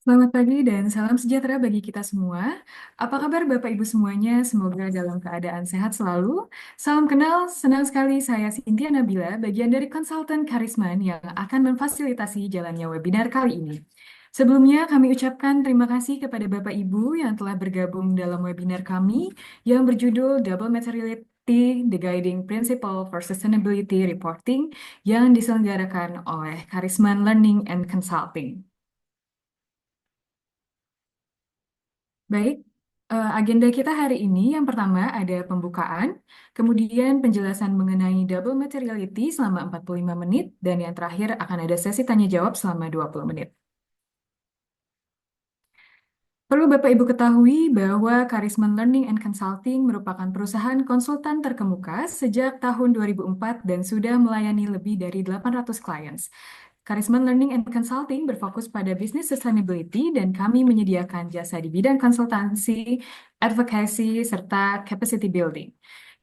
Selamat pagi dan salam sejahtera bagi kita semua. Apa kabar Bapak Ibu semuanya? Semoga dalam keadaan sehat selalu. Salam kenal, senang sekali saya Cynthia Nabila, bagian dari konsultan Karisman yang akan memfasilitasi jalannya webinar kali ini. Sebelumnya kami ucapkan terima kasih kepada Bapak Ibu yang telah bergabung dalam webinar kami yang berjudul Double Materiality, The Guiding Principle for Sustainability Reporting yang diselenggarakan oleh Karisman Learning and Consulting. Baik, agenda kita hari ini yang pertama ada pembukaan, kemudian penjelasan mengenai double materiality selama 45 menit, dan yang terakhir akan ada sesi tanya jawab selama 20 menit. Perlu Bapak Ibu ketahui bahwa Karisman Learning and Consulting merupakan perusahaan konsultan terkemuka sejak tahun 2004 dan sudah melayani lebih dari 800 clients. Karisman Learning and Consulting berfokus pada business sustainability dan kami menyediakan jasa di bidang konsultansi, advocacy, serta capacity building.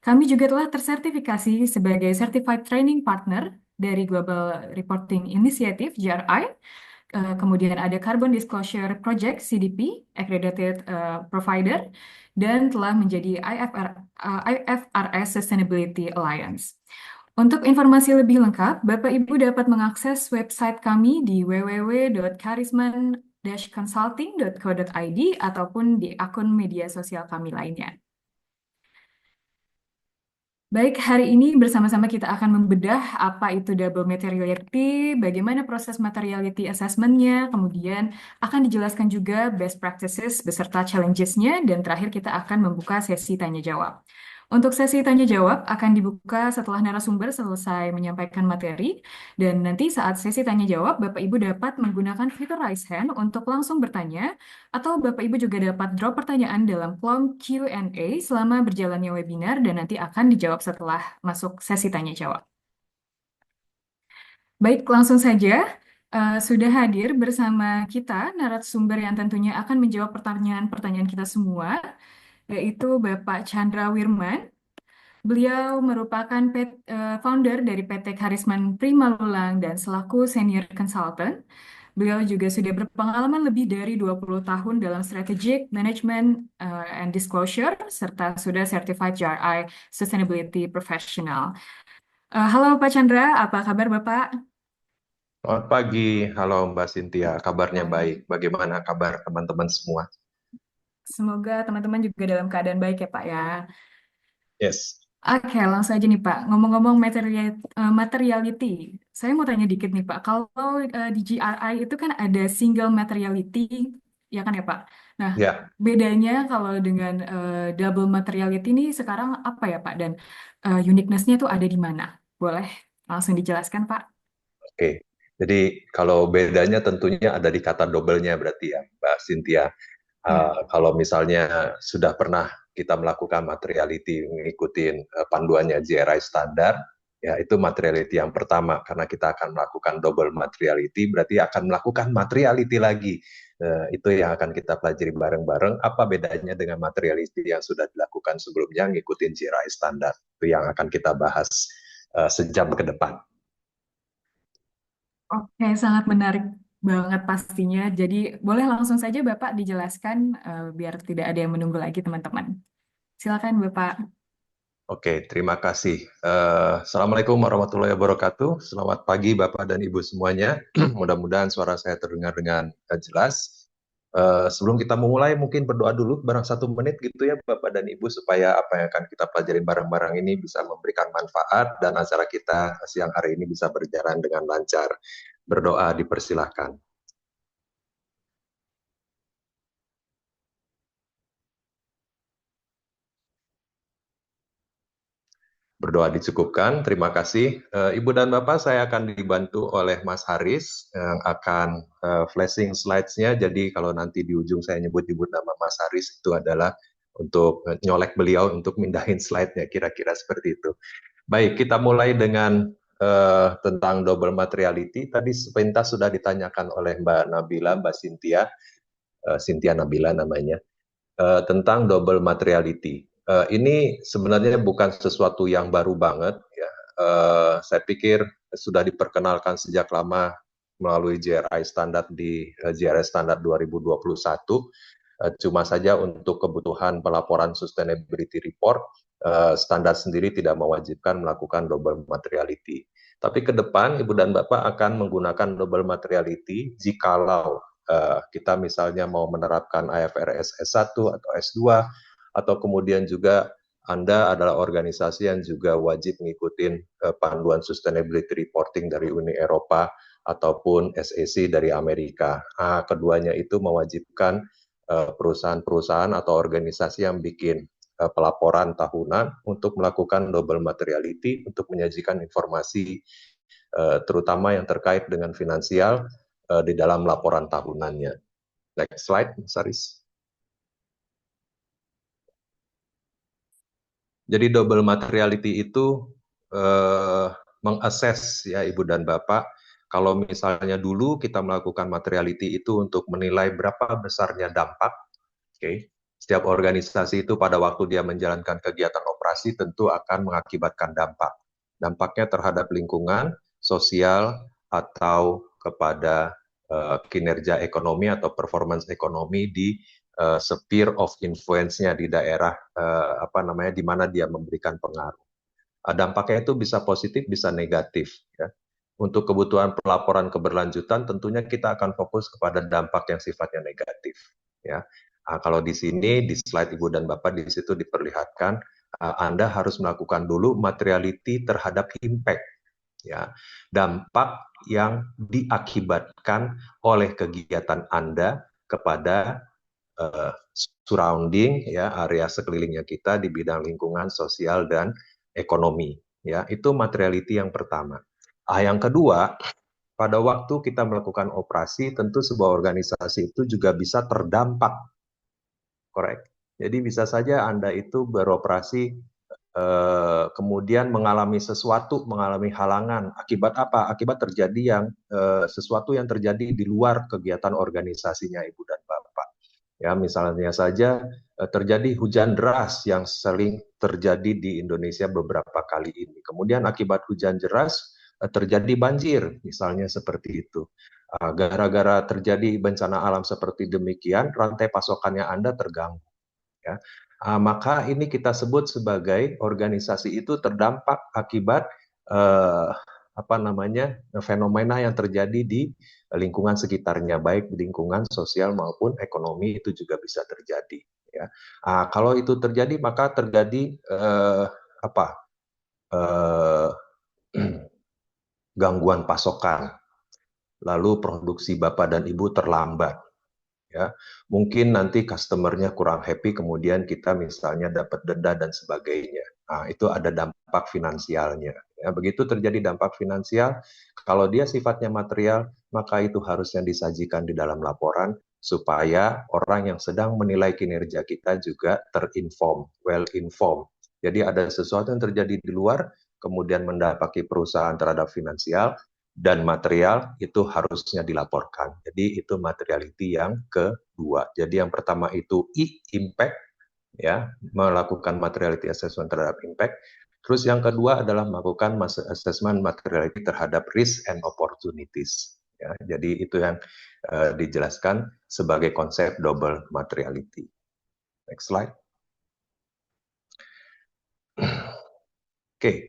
Kami juga telah tersertifikasi sebagai Certified Training Partner dari Global Reporting Initiative, GRI. Kemudian ada Carbon Disclosure Project, CDP, Accredited Provider, dan telah menjadi IFRS Sustainability Alliance. Untuk informasi lebih lengkap, Bapak Ibu dapat mengakses website kami di www.karisman-consulting.co.id ataupun di akun media sosial kami lainnya. Baik, hari ini bersama-sama kita akan membedah apa itu double materiality, bagaimana proses materiality assessment-nya, kemudian akan dijelaskan juga best practices beserta challenges-nya, dan terakhir kita akan membuka sesi tanya-jawab. Untuk sesi tanya-jawab akan dibuka setelah narasumber selesai menyampaikan materi, dan nanti saat sesi tanya-jawab, Bapak Ibu dapat menggunakan fitur raise hand untuk langsung bertanya, atau Bapak Ibu juga dapat drop pertanyaan dalam kolom Q&A selama berjalannya webinar dan nanti akan dijawab setelah masuk sesi tanya jawab. Baik, langsung saja. Sudah hadir bersama kita narasumber yang tentunya akan menjawab pertanyaan-pertanyaan kita semua, yaitu Bapak Chandra Wirman. Beliau merupakan founder dari PT Karisman Primalulang dan selaku senior consultant. Beliau juga sudah berpengalaman lebih dari 20 tahun dalam strategic management and disclosure, serta sudah certified GRI Sustainability Professional. Halo Pak Chandra, apa kabar Bapak? Selamat pagi, halo Mbak Cynthia, kabarnya baik. Baik. Bagaimana kabar teman-teman semua? Semoga teman-teman juga dalam keadaan baik ya Pak ya. Yes, Oke, langsung aja nih Pak. Ngomong-ngomong materiality, saya mau tanya dikit nih Pak. Kalau di GRI itu kan ada single materiality, ya kan ya Pak? Nah, ya, bedanya kalau dengan double materiality ini sekarang apa ya Pak? Dan uniqueness-nya tuh ada di mana? Boleh langsung dijelaskan Pak? oke. Jadi kalau bedanya tentunya ada di kata double-nya berarti ya, Mbak Cynthia. Ya. Kalau misalnya sudah pernah kita melakukan materiality mengikuti panduannya GRI standar, ya itu materiality yang pertama karena kita akan melakukan double materiality berarti akan melakukan materiality lagi. Itu yang akan kita pelajari bareng-bareng apa bedanya dengan materiality yang sudah dilakukan sebelumnya ngikutin GRI standar. Itu yang akan kita bahas sejam ke depan. Oke, sangat menarik banget pastinya. Jadi boleh langsung saja Bapak dijelaskan biar tidak ada yang menunggu lagi teman-teman. Silakan Bapak. Oke, terima kasih. Assalamualaikum warahmatullahi wabarakatuh. Selamat pagi Bapak dan Ibu semuanya. Mudah-mudahan suara saya terdengar dengan jelas. Sebelum kita memulai, mungkin berdoa dulu barang 1 menit gitu ya Bapak dan Ibu, supaya apa yang akan kita pelajari bareng-bareng ini bisa memberikan manfaat dan acara kita siang hari ini bisa berjalan dengan lancar. Berdoa dipersilahkan. Berdoa dicukupkan. Terima kasih. Ibu dan Bapak, saya akan dibantu oleh Mas Haris yang akan flashing slides-nya. Jadi kalau nanti di ujung saya nyebut-nyebut nama Mas Haris, itu adalah untuk nyolek beliau untuk mindahin slide-nya, kira-kira seperti itu. Baik, kita mulai dengan tentang double materiality. Tadi sepintas sudah ditanyakan oleh Mbak Nabila, Mbak Cynthia, Cynthia Nabila namanya, tentang double materiality. Ini sebenarnya bukan sesuatu yang baru banget ya. Saya pikir sudah diperkenalkan sejak lama melalui GRI standar di GRI standar 2021. Cuma saja untuk kebutuhan pelaporan sustainability report, standar sendiri tidak mewajibkan melakukan double materiality. Tapi ke depan Ibu dan Bapak akan menggunakan double materiality jikalau kita misalnya mau menerapkan IFRS S1 atau S2, atau kemudian juga Anda adalah organisasi yang juga wajib mengikuti panduan sustainability reporting dari Uni Eropa ataupun SEC dari Amerika. Keduanya itu mewajibkan perusahaan-perusahaan atau organisasi yang bikin pelaporan tahunan untuk melakukan double materiality untuk menyajikan informasi terutama yang terkait dengan finansial di dalam laporan tahunannya. Next slide, Mas Aris. Jadi double materiality itu mengakses ya Ibu dan Bapak, kalau misalnya dulu kita melakukan materiality itu untuk menilai berapa besarnya dampak. Oke. Setiap organisasi itu pada waktu dia menjalankan kegiatan operasi tentu akan mengakibatkan dampak. Dampaknya terhadap lingkungan, sosial, atau kepada kinerja ekonomi atau performance ekonomi di sphere of influence-nya di daerah di mana dia memberikan pengaruh. Dampaknya itu bisa positif, bisa negatif. Ya. Untuk kebutuhan pelaporan keberlanjutan, tentunya kita akan fokus kepada dampak yang sifatnya negatif. Ya. Kalau di sini, di slide Ibu dan Bapak, di situ diperlihatkan, Anda harus melakukan dulu materiality terhadap impact. Ya. Dampak yang diakibatkan oleh kegiatan Anda kepada surrounding, ya, area sekelilingnya kita di bidang lingkungan, sosial, dan ekonomi. Ya, itu materiality yang pertama. Yang kedua, pada waktu kita melakukan operasi, tentu sebuah organisasi itu juga bisa terdampak, correct? Jadi bisa saja Anda itu beroperasi kemudian mengalami sesuatu, mengalami halangan. Akibat apa? Akibat terjadi yang sesuatu yang terjadi di luar kegiatan organisasinya Ibu dan Bapak. Ya, misalnya saja terjadi hujan deras yang sering terjadi di Indonesia beberapa kali ini. Kemudian akibat hujan deras terjadi banjir, misalnya seperti itu. Gara-gara terjadi bencana alam seperti demikian, rantai pasokannya Anda terganggu. Ya. Maka ini kita sebut sebagai organisasi itu terdampak akibat eh, fenomena yang terjadi di lingkungan sekitarnya, baik di lingkungan sosial maupun ekonomi itu juga bisa terjadi. Ya. Kalau itu terjadi maka terjadi apa eh, gangguan pasokan, lalu produksi Bapak dan Ibu terlambat. Ya, mungkin nanti customer-nya kurang happy, kemudian kita misalnya dapat denda dan sebagainya. Itu ada dampak finansialnya. Ya, begitu terjadi dampak finansial, kalau dia sifatnya material, maka itu harusnya disajikan di dalam laporan supaya orang yang sedang menilai kinerja kita juga terinform, well informed. Jadi ada sesuatu yang terjadi di luar, kemudian mendapati perusahaan terhadap finansial, dan material itu harusnya dilaporkan. Jadi itu materiality yang kedua. Jadi yang pertama itu impact, ya, melakukan materiality assessment terhadap impact. Terus yang kedua adalah melakukan assessment materiality terhadap risk and opportunities. Ya, jadi itu yang dijelaskan sebagai konsep double materiality. Next slide. Oke,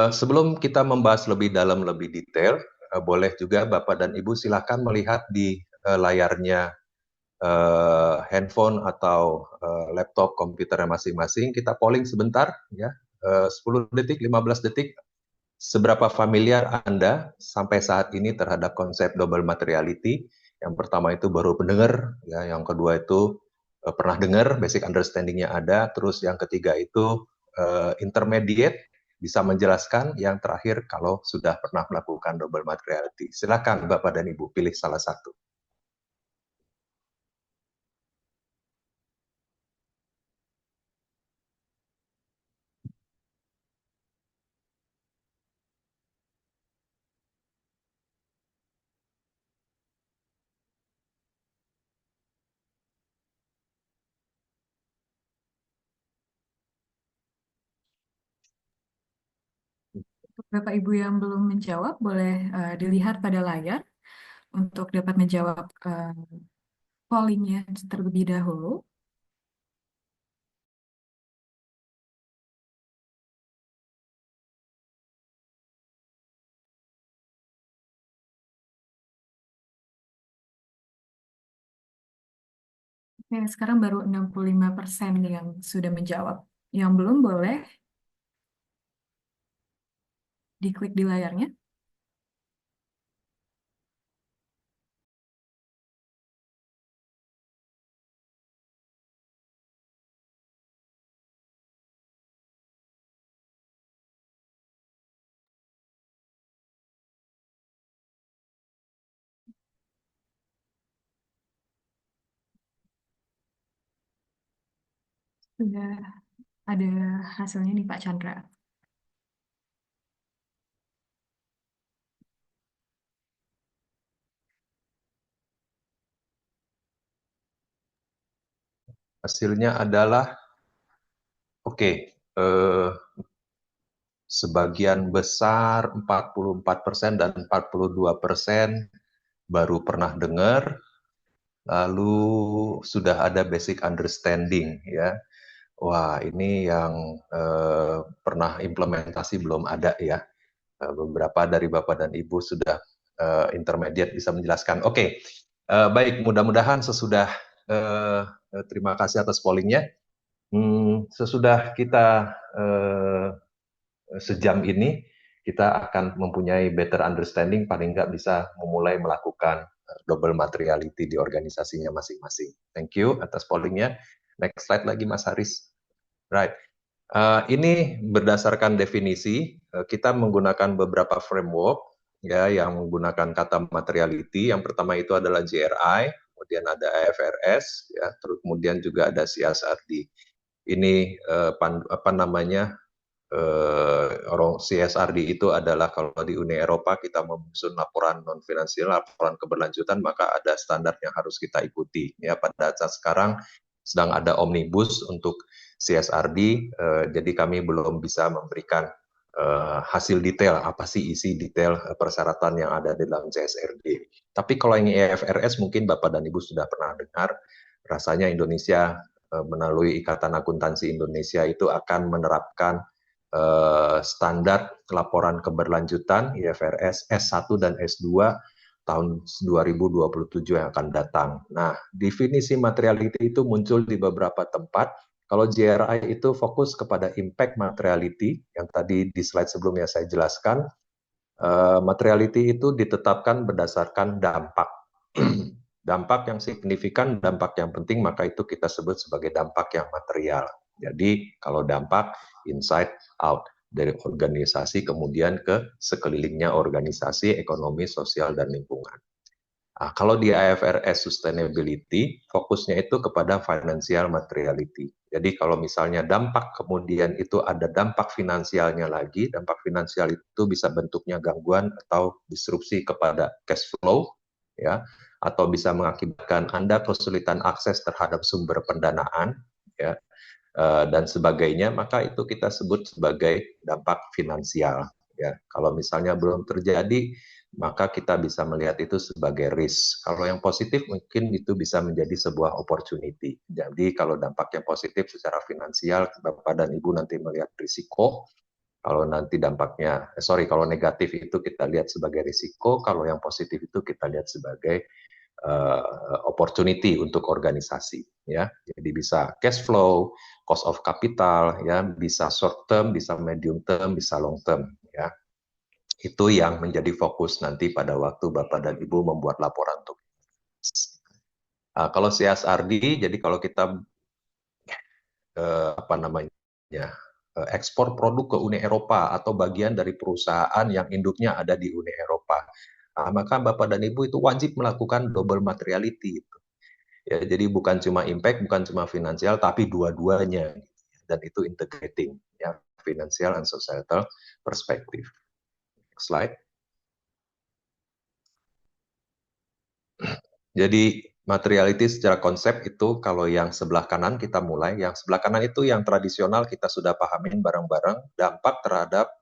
sebelum kita membahas lebih dalam, lebih detail, boleh juga Bapak dan Ibu silakan melihat di layarnya handphone atau laptop komputer masing-masing. Kita polling sebentar, ya, 10 detik, 15 detik. Seberapa familiar Anda sampai saat ini terhadap konsep double materiality? Yang pertama itu baru pendengar, ya. Yang kedua itu pernah dengar, basic understanding-nya ada. Terus yang ketiga itu intermediate, bisa menjelaskan. Yang terakhir kalau sudah pernah melakukan double materiality. Silakan Bapak dan Ibu pilih salah satu. Untuk Bapak Ibu yang belum menjawab, boleh dilihat pada layar. untuk dapat menjawab pollingnya terlebih dahulu. Oke, sekarang baru 65% yang sudah menjawab. Yang belum boleh diklik di layarnya. Sudah ada hasilnya nih Pak Chandra. Hasilnya adalah oke. Sebagian besar 44% dan 42% baru pernah dengar, lalu sudah ada basic understanding ya. Wah, ini yang pernah implementasi belum ada ya. Beberapa dari Bapak dan Ibu sudah intermediate bisa menjelaskan. Oke, baik, mudah-mudahan sesudah terima kasih atas pollingnya. Sesudah kita sejam ini, kita akan mempunyai better understanding, paling nggak bisa memulai melakukan double materiality di organisasinya masing-masing. Thank you atas pollingnya. Next slide lagi Mas Haris. Right. Ini berdasarkan definisi, kita menggunakan beberapa framework ya yang menggunakan kata materiality. Yang pertama itu adalah GRI, kemudian ada IFRS, ya, terus kemudian juga ada CSRD. Ini apa namanya? Orang CSRD itu adalah kalau di Uni Eropa kita menyusun laporan non finansial, laporan keberlanjutan, maka ada standar yang harus kita ikuti. Ya, pada saat sekarang sedang ada omnibus untuk CSRD, jadi kami belum bisa memberikan hasil detail apa sih isi detail persyaratan yang ada di dalam CSRD. Tapi kalau yang IFRS mungkin Bapak dan Ibu sudah pernah dengar, rasanya Indonesia melalui Ikatan Akuntansi Indonesia itu akan menerapkan standar laporan keberlanjutan IFRS S1 dan S2 tahun 2027 yang akan datang. Nah, definisi materiality itu muncul di beberapa tempat. Kalau GRI itu fokus kepada impact materiality, yang tadi di slide sebelumnya saya jelaskan. Materiality itu ditetapkan berdasarkan dampak. Dampak yang signifikan, dampak yang penting, maka itu kita sebut sebagai dampak yang material. Jadi, kalau dampak, inside out dari organisasi kemudian ke sekelilingnya organisasi, ekonomi, sosial, dan lingkungan. Nah, kalau di IFRS Sustainability, fokusnya itu kepada financial materiality. Jadi kalau misalnya dampak kemudian itu ada dampak finansialnya lagi, dampak finansial itu bisa bentuknya gangguan atau disrupsi kepada cash flow, ya, atau bisa mengakibatkan Anda kesulitan akses terhadap sumber pendanaan, ya, dan sebagainya, maka itu kita sebut sebagai dampak finansial. Ya, kalau misalnya belum terjadi, maka kita bisa melihat itu sebagai risk. Kalau yang positif mungkin itu bisa menjadi sebuah opportunity. Jadi kalau dampak yang positif secara finansial, Bapak dan Ibu nanti melihat risiko. Kalau nanti dampaknya, kalau negatif itu kita lihat sebagai risiko. Kalau yang positif itu kita lihat sebagai opportunity untuk organisasi. Ya, jadi bisa cash flow, cost of capital, ya, bisa short term, bisa medium term, bisa long term. Ya, itu yang menjadi fokus nanti pada waktu Bapak dan Ibu membuat laporan untuk kalau CSRD, jadi kalau kita apa namanya ekspor produk ke Uni Eropa atau bagian dari perusahaan yang induknya ada di Uni Eropa, maka Bapak dan Ibu itu wajib melakukan double materiality. Ya, jadi bukan cuma impact, bukan cuma finansial, tapi dua-duanya, dan itu integrating, ya, financial and societal perspective. Next slide. Jadi materiality secara konsep itu kalau yang sebelah kanan kita mulai, yang sebelah kanan itu yang tradisional kita sudah pahamin bareng-bareng, dampak terhadap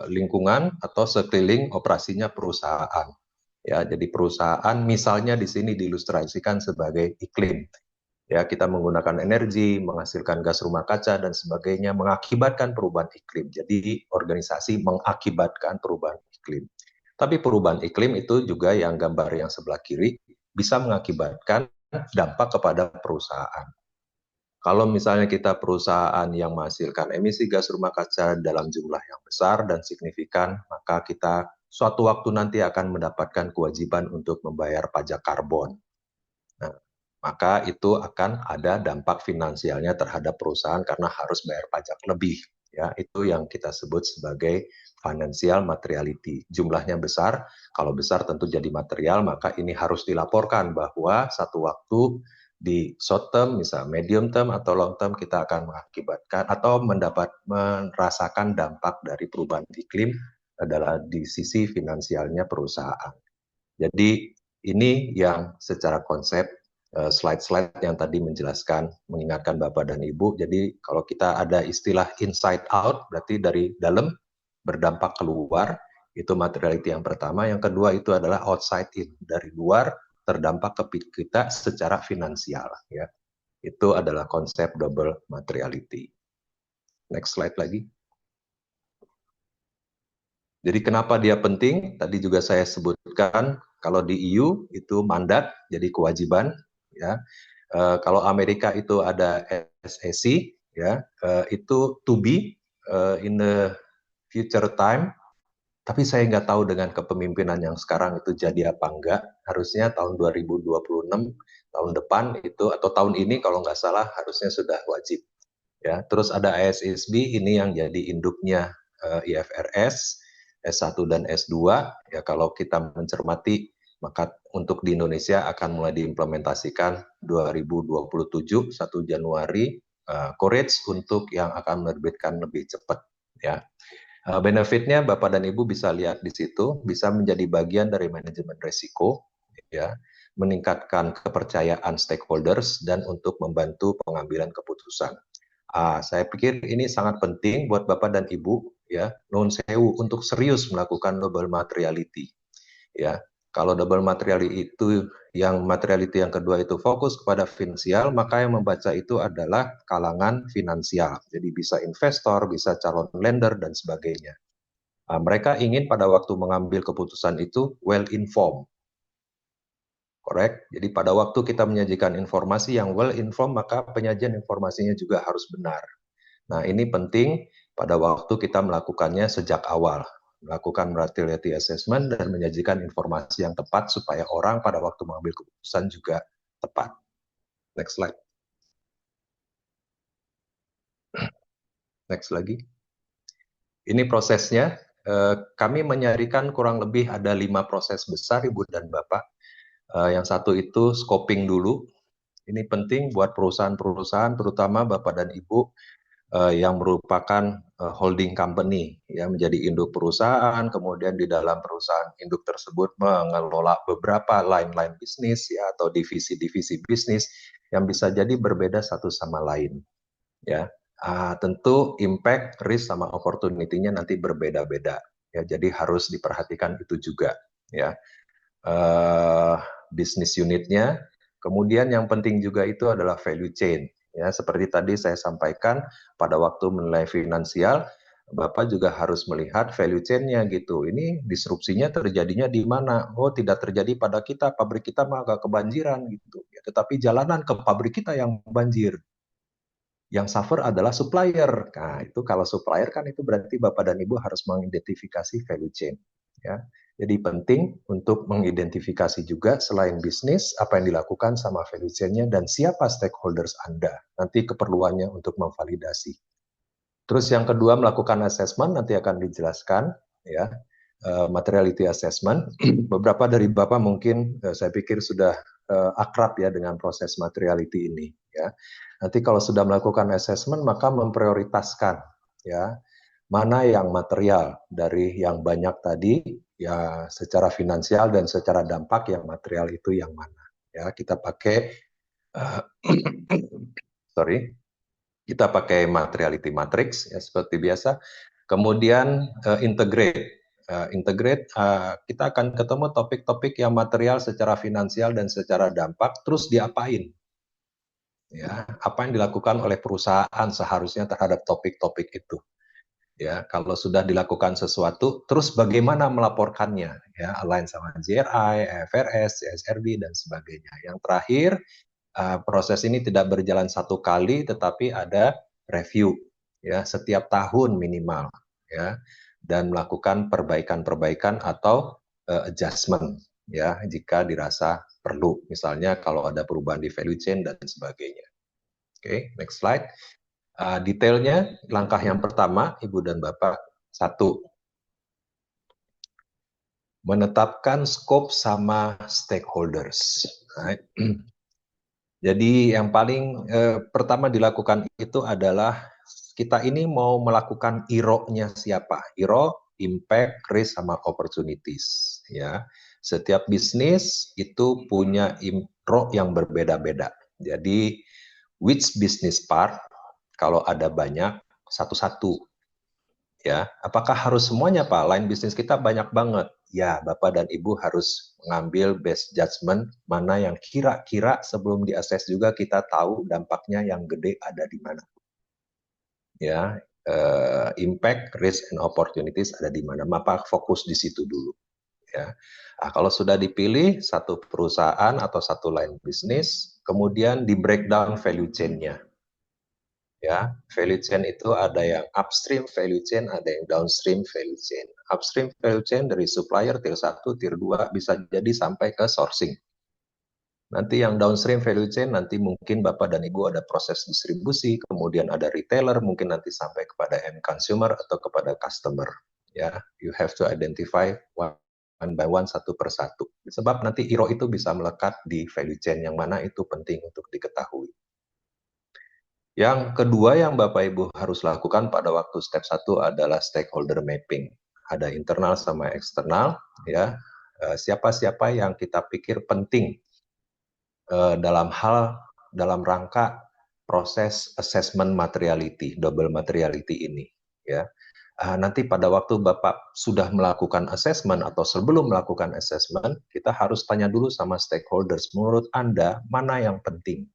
lingkungan atau sekeliling operasinya perusahaan. Ya, jadi perusahaan misalnya di sini diilustrasikan sebagai iklim. Ya, kita menggunakan energi, menghasilkan gas rumah kaca dan sebagainya mengakibatkan perubahan iklim. Jadi organisasi mengakibatkan perubahan iklim. Tapi perubahan iklim itu juga yang gambar yang sebelah kiri bisa mengakibatkan dampak kepada perusahaan. Kalau misalnya kita perusahaan yang menghasilkan emisi gas rumah kaca dalam jumlah yang besar dan signifikan, maka kita suatu waktu nanti akan mendapatkan kewajiban untuk membayar pajak karbon. Nah, maka itu akan ada dampak finansialnya terhadap perusahaan karena harus bayar pajak lebih. Ya, itu yang kita sebut sebagai financial materiality. Jumlahnya besar, kalau besar tentu jadi material, maka ini harus dilaporkan bahwa satu waktu di short term, misal medium term atau long term kita akan mengakibatkan atau merasakan dampak dari perubahan iklim adalah di sisi finansialnya perusahaan. Jadi ini yang secara konsep slide-slide yang tadi menjelaskan, mengingatkan Bapak dan Ibu. Jadi kalau kita ada istilah inside out, berarti dari dalam berdampak keluar, itu materiality yang pertama. Yang kedua itu adalah outside in, dari luar terdampak ke kita secara finansial. Ya. Itu adalah konsep double materiality. Next slide lagi. Jadi kenapa dia penting? Tadi juga saya sebutkan kalau di EU itu mandat, jadi kewajiban, ya. Kalau Amerika itu ada SEC, ya, itu to be in the future time. Tapi saya nggak tahu dengan kepemimpinan yang sekarang itu jadi apa enggak. Harusnya tahun 2026, tahun depan itu atau tahun ini kalau nggak salah harusnya sudah wajib. Ya, terus ada ISSB ini yang jadi induknya IFRS S1 dan S2. Ya, kalau kita mencermati maka untuk di Indonesia akan mulai diimplementasikan 2027 1 Januari Courage untuk yang akan menerbitkan lebih cepat ya. Benefitnya Bapak dan Ibu bisa lihat di situ, bisa menjadi bagian dari manajemen risiko ya, meningkatkan kepercayaan stakeholders dan untuk membantu pengambilan keputusan. Saya pikir ini sangat penting buat Bapak dan Ibu ya, non sewu untuk serius melakukan double materiality ya. Kalau double materiality itu yang materiality yang kedua itu fokus kepada finansial, maka yang membaca itu adalah kalangan finansial. Jadi bisa investor, bisa calon lender dan sebagainya. Mereka ingin pada waktu mengambil keputusan itu well informed. Correct. Jadi pada waktu kita menyajikan informasi yang well informed, maka penyajian informasinya juga harus benar. Nah, ini penting pada waktu kita melakukannya sejak awal, melakukan materiality assessment dan menyajikan informasi yang tepat supaya orang pada waktu mengambil keputusan juga tepat. Next slide. Next lagi. Ini prosesnya. Kami menyarikan kurang lebih ada 5 proses besar, Ibu dan Bapak. Yang satu itu scoping dulu. Ini penting buat perusahaan-perusahaan, terutama Bapak dan Ibu yang merupakan holding company, ya menjadi induk perusahaan, kemudian di dalam perusahaan induk tersebut mengelola beberapa line-line bisnis ya atau divisi-divisi bisnis yang bisa jadi berbeda satu sama lain, ya. Tentu impact, risk sama opportunity-nya nanti berbeda-beda, ya. Jadi harus diperhatikan itu juga, ya. Bisnis unitnya. Kemudian yang penting juga itu adalah value chain. Ya, seperti tadi saya sampaikan pada waktu menilai finansial, Bapak juga harus melihat value chain-nya gitu. Ini disrupsinya terjadinya di mana? Oh, tidak terjadi pada kita, pabrik kita mah agak kebanjiran gitu. Ya, tetapi jalanan ke pabrik kita yang banjir. Yang suffer adalah supplier. Nah, itu kalau supplier kan itu berarti Bapak dan Ibu harus mengidentifikasi value chain. Ya. Jadi penting untuk mengidentifikasi juga selain bisnis, apa yang dilakukan sama value chain-nya dan siapa stakeholders Anda. Nanti keperluannya untuk memvalidasi. Terus yang kedua melakukan assessment, nanti akan dijelaskan. Ya, materiality assessment. Beberapa dari Bapak mungkin saya pikir sudah akrab ya dengan proses materiality ini. Ya. Nanti kalau sudah melakukan assessment maka memprioritaskan ya mana yang material dari yang banyak tadi ya secara finansial dan secara dampak yang material itu yang mana ya kita pakai uh, sorry kita pakai materiality matrix ya seperti biasa kemudian integrate integrate, kita akan ketemu topik-topik yang material secara finansial dan secara dampak, terus diapain? Ya, apa yang dilakukan oleh perusahaan seharusnya terhadap topik-topik itu? Ya, kalau sudah dilakukan sesuatu, terus bagaimana melaporkannya? Ya, align sama GRI, IFRS, CSRD dan sebagainya. Yang terakhir, proses ini tidak berjalan satu kali, tetapi ada review, ya, setiap tahun minimal, ya, dan melakukan perbaikan-perbaikan atau adjustment, ya, jika dirasa perlu. Misalnya kalau ada perubahan di value chain dan sebagainya. Oke, next slide. Detailnya, langkah yang pertama, Ibu dan Bapak, satu, menetapkan scope sama stakeholders. Right. Jadi yang paling pertama dilakukan itu adalah kita ini mau melakukan IRO-nya siapa? IRO, impact, risk, sama opportunities. Ya, setiap bisnis itu punya IRO yang berbeda-beda. Jadi which business part kalau ada banyak satu-satu. Ya, apakah harus semuanya Pak? Line bisnis kita banyak banget. Ya, Bapak dan Ibu harus mengambil best judgment mana yang kira-kira sebelum diakses juga kita tahu dampaknya yang gede ada di mana. Ya, impact, risk, and opportunities ada di mana. Maka fokus di situ dulu. Ya, nah, kalau sudah dipilih satu perusahaan atau satu line bisnis, kemudian di breakdown value chain-nya. Ya, value chain itu ada yang upstream value chain, ada yang downstream value chain. Upstream value chain dari supplier tier 1, tier 2 bisa jadi sampai ke sourcing. Nanti yang downstream value chain nanti mungkin Bapak dan Ibu ada proses distribusi, kemudian ada retailer, mungkin nanti sampai kepada end consumer atau kepada customer. Ya, you have to identify one by one, satu per satu. Sebab nanti IRO itu bisa melekat di value chain yang mana itu penting untuk diketahui. Yang kedua yang Bapak Ibu harus lakukan pada waktu step 1 adalah stakeholder mapping. Ada internal sama eksternal, ya. Siapa-siapa yang kita pikir penting dalam rangka proses assessment materiality, double materiality ini, ya. Nanti pada waktu Bapak sudah melakukan assessment atau sebelum melakukan assessment, kita harus tanya dulu sama stakeholders, menurut Anda mana yang penting?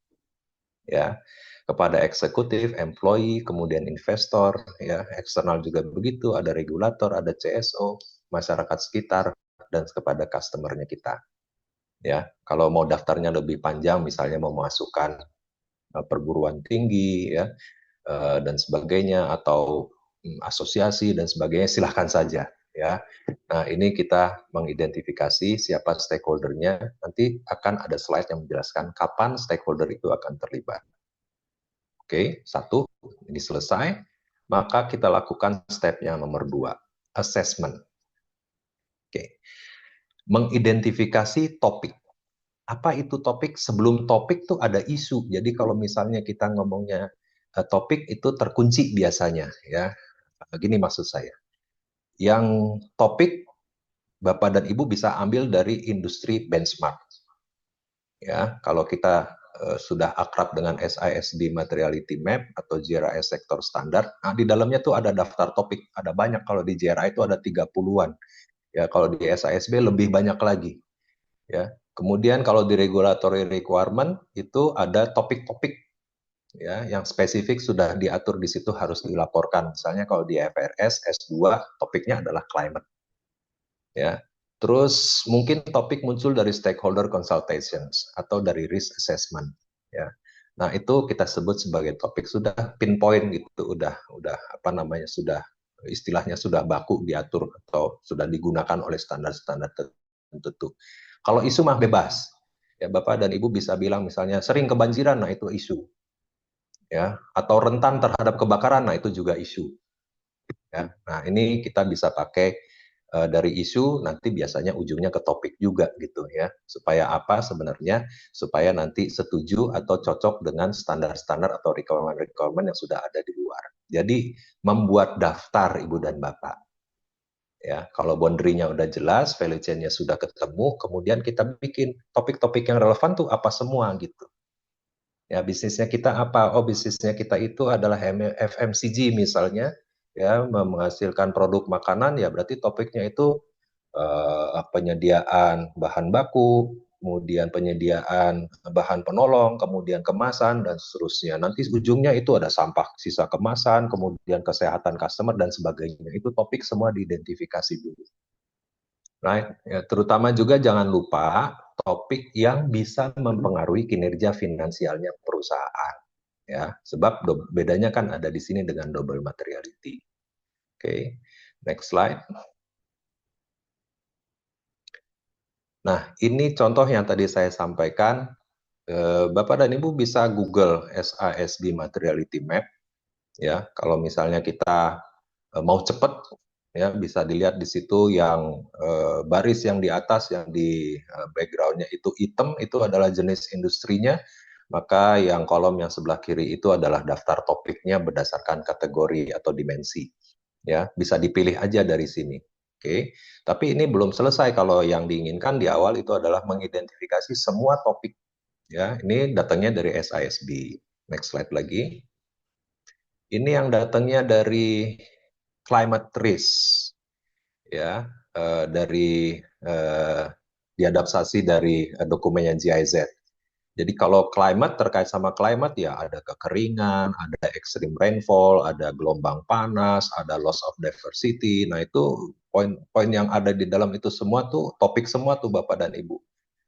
Ya, kepada eksekutif, employee, kemudian investor, ya, eksternal juga begitu, ada regulator, ada CSO, masyarakat sekitar, dan kepada customer-nya kita. Ya, kalau mau daftarnya lebih panjang, misalnya mau masukkan perguruan tinggi, ya, dan sebagainya, atau asosiasi dan sebagainya, silahkan saja. Ya, nah ini kita mengidentifikasi siapa stakeholder-nya. Nanti akan ada slide yang menjelaskan kapan stakeholder itu akan terlibat. Oke, satu, ini selesai. Maka kita lakukan step yang nomor 2, assessment. Oke, mengidentifikasi topik. Apa itu topik? Sebelum topik tuh ada isu. Jadi kalau misalnya kita ngomongnya topik itu terkunci biasanya, ya. Gini maksud saya. Yang topik Bapak dan Ibu bisa ambil dari industri benchmark. Ya, kalau kita sudah akrab dengan SISD Materiality Map atau GRI Sektor Standar, nah di dalamnya tuh ada daftar topik, ada banyak. Kalau di GRI itu ada 30-an. Ya, kalau di SISB lebih banyak lagi. Ya. Kemudian kalau di regulatory requirement itu ada topik-topik, ya, yang spesifik sudah diatur di situ harus dilaporkan. Misalnya kalau di FRS S2 topiknya adalah climate. Ya. Terus mungkin topik muncul dari stakeholder consultations atau dari risk assessment, ya. Nah, itu kita sebut sebagai topik sudah pinpoint gitu, udah apa namanya, sudah istilahnya sudah baku diatur atau sudah digunakan oleh standar-standar tertentu. Kalau isu mah bebas. Ya, Bapak dan Ibu bisa bilang misalnya sering kebanjiran, nah itu isu. Ya, atau rentan terhadap kebakaran, nah itu juga isu. Ya. Nah, ini kita bisa pakai dari isu, nanti biasanya ujungnya ke topik juga gitu ya. Supaya apa sebenarnya? Supaya nanti setuju atau cocok dengan standar-standar atau requirement-requirement yang sudah ada di luar. Jadi membuat daftar Ibu dan Bapak. Ya, kalau boundary-nya udah jelas, value chain-nya sudah ketemu, kemudian kita bikin topik-topik yang relevan tuh apa semua gitu. Ya, bisnisnya kita apa? Oh, bisnisnya kita itu adalah FMCG misalnya. ya, menghasilkan produk makanan, ya berarti topiknya itu penyediaan bahan baku, kemudian penyediaan bahan penolong, kemudian kemasan, dan seterusnya. Nanti ujungnya itu ada sampah sisa kemasan, kemudian kesehatan customer, dan sebagainya. Itu topik semua diidentifikasi dulu. Right? Ya, terutama juga jangan lupa topik yang bisa mempengaruhi kinerja finansialnya perusahaan. Ya, sebab bedanya kan ada di sini dengan double materiality. Oke, okay. Next slide. Nah, ini contoh yang tadi saya sampaikan. Bapak dan Ibu bisa Google SASB Materiality Map. Ya, kalau misalnya kita mau cepat, ya bisa dilihat di situ yang baris yang di atas, yang di backgroundnya itu hitam, itu adalah jenis industrinya. Maka yang kolom yang sebelah kiri itu adalah daftar topiknya berdasarkan kategori atau dimensi. Ya, bisa dipilih aja dari sini. Oke, tapi ini belum selesai. Kalau yang diinginkan di awal itu adalah mengidentifikasi semua topik. Ya, ini datangnya dari SISB. Next slide lagi. Ini yang datangnya dari climate risk, ya, dari diadaptasi dari dokumennya GIZ. Jadi kalau climate, terkait sama climate, ya ada kekeringan, ada extreme rainfall, ada gelombang panas, ada loss of diversity. Nah itu poin-poin yang ada di dalam itu semua tuh topik semua tuh Bapak dan Ibu.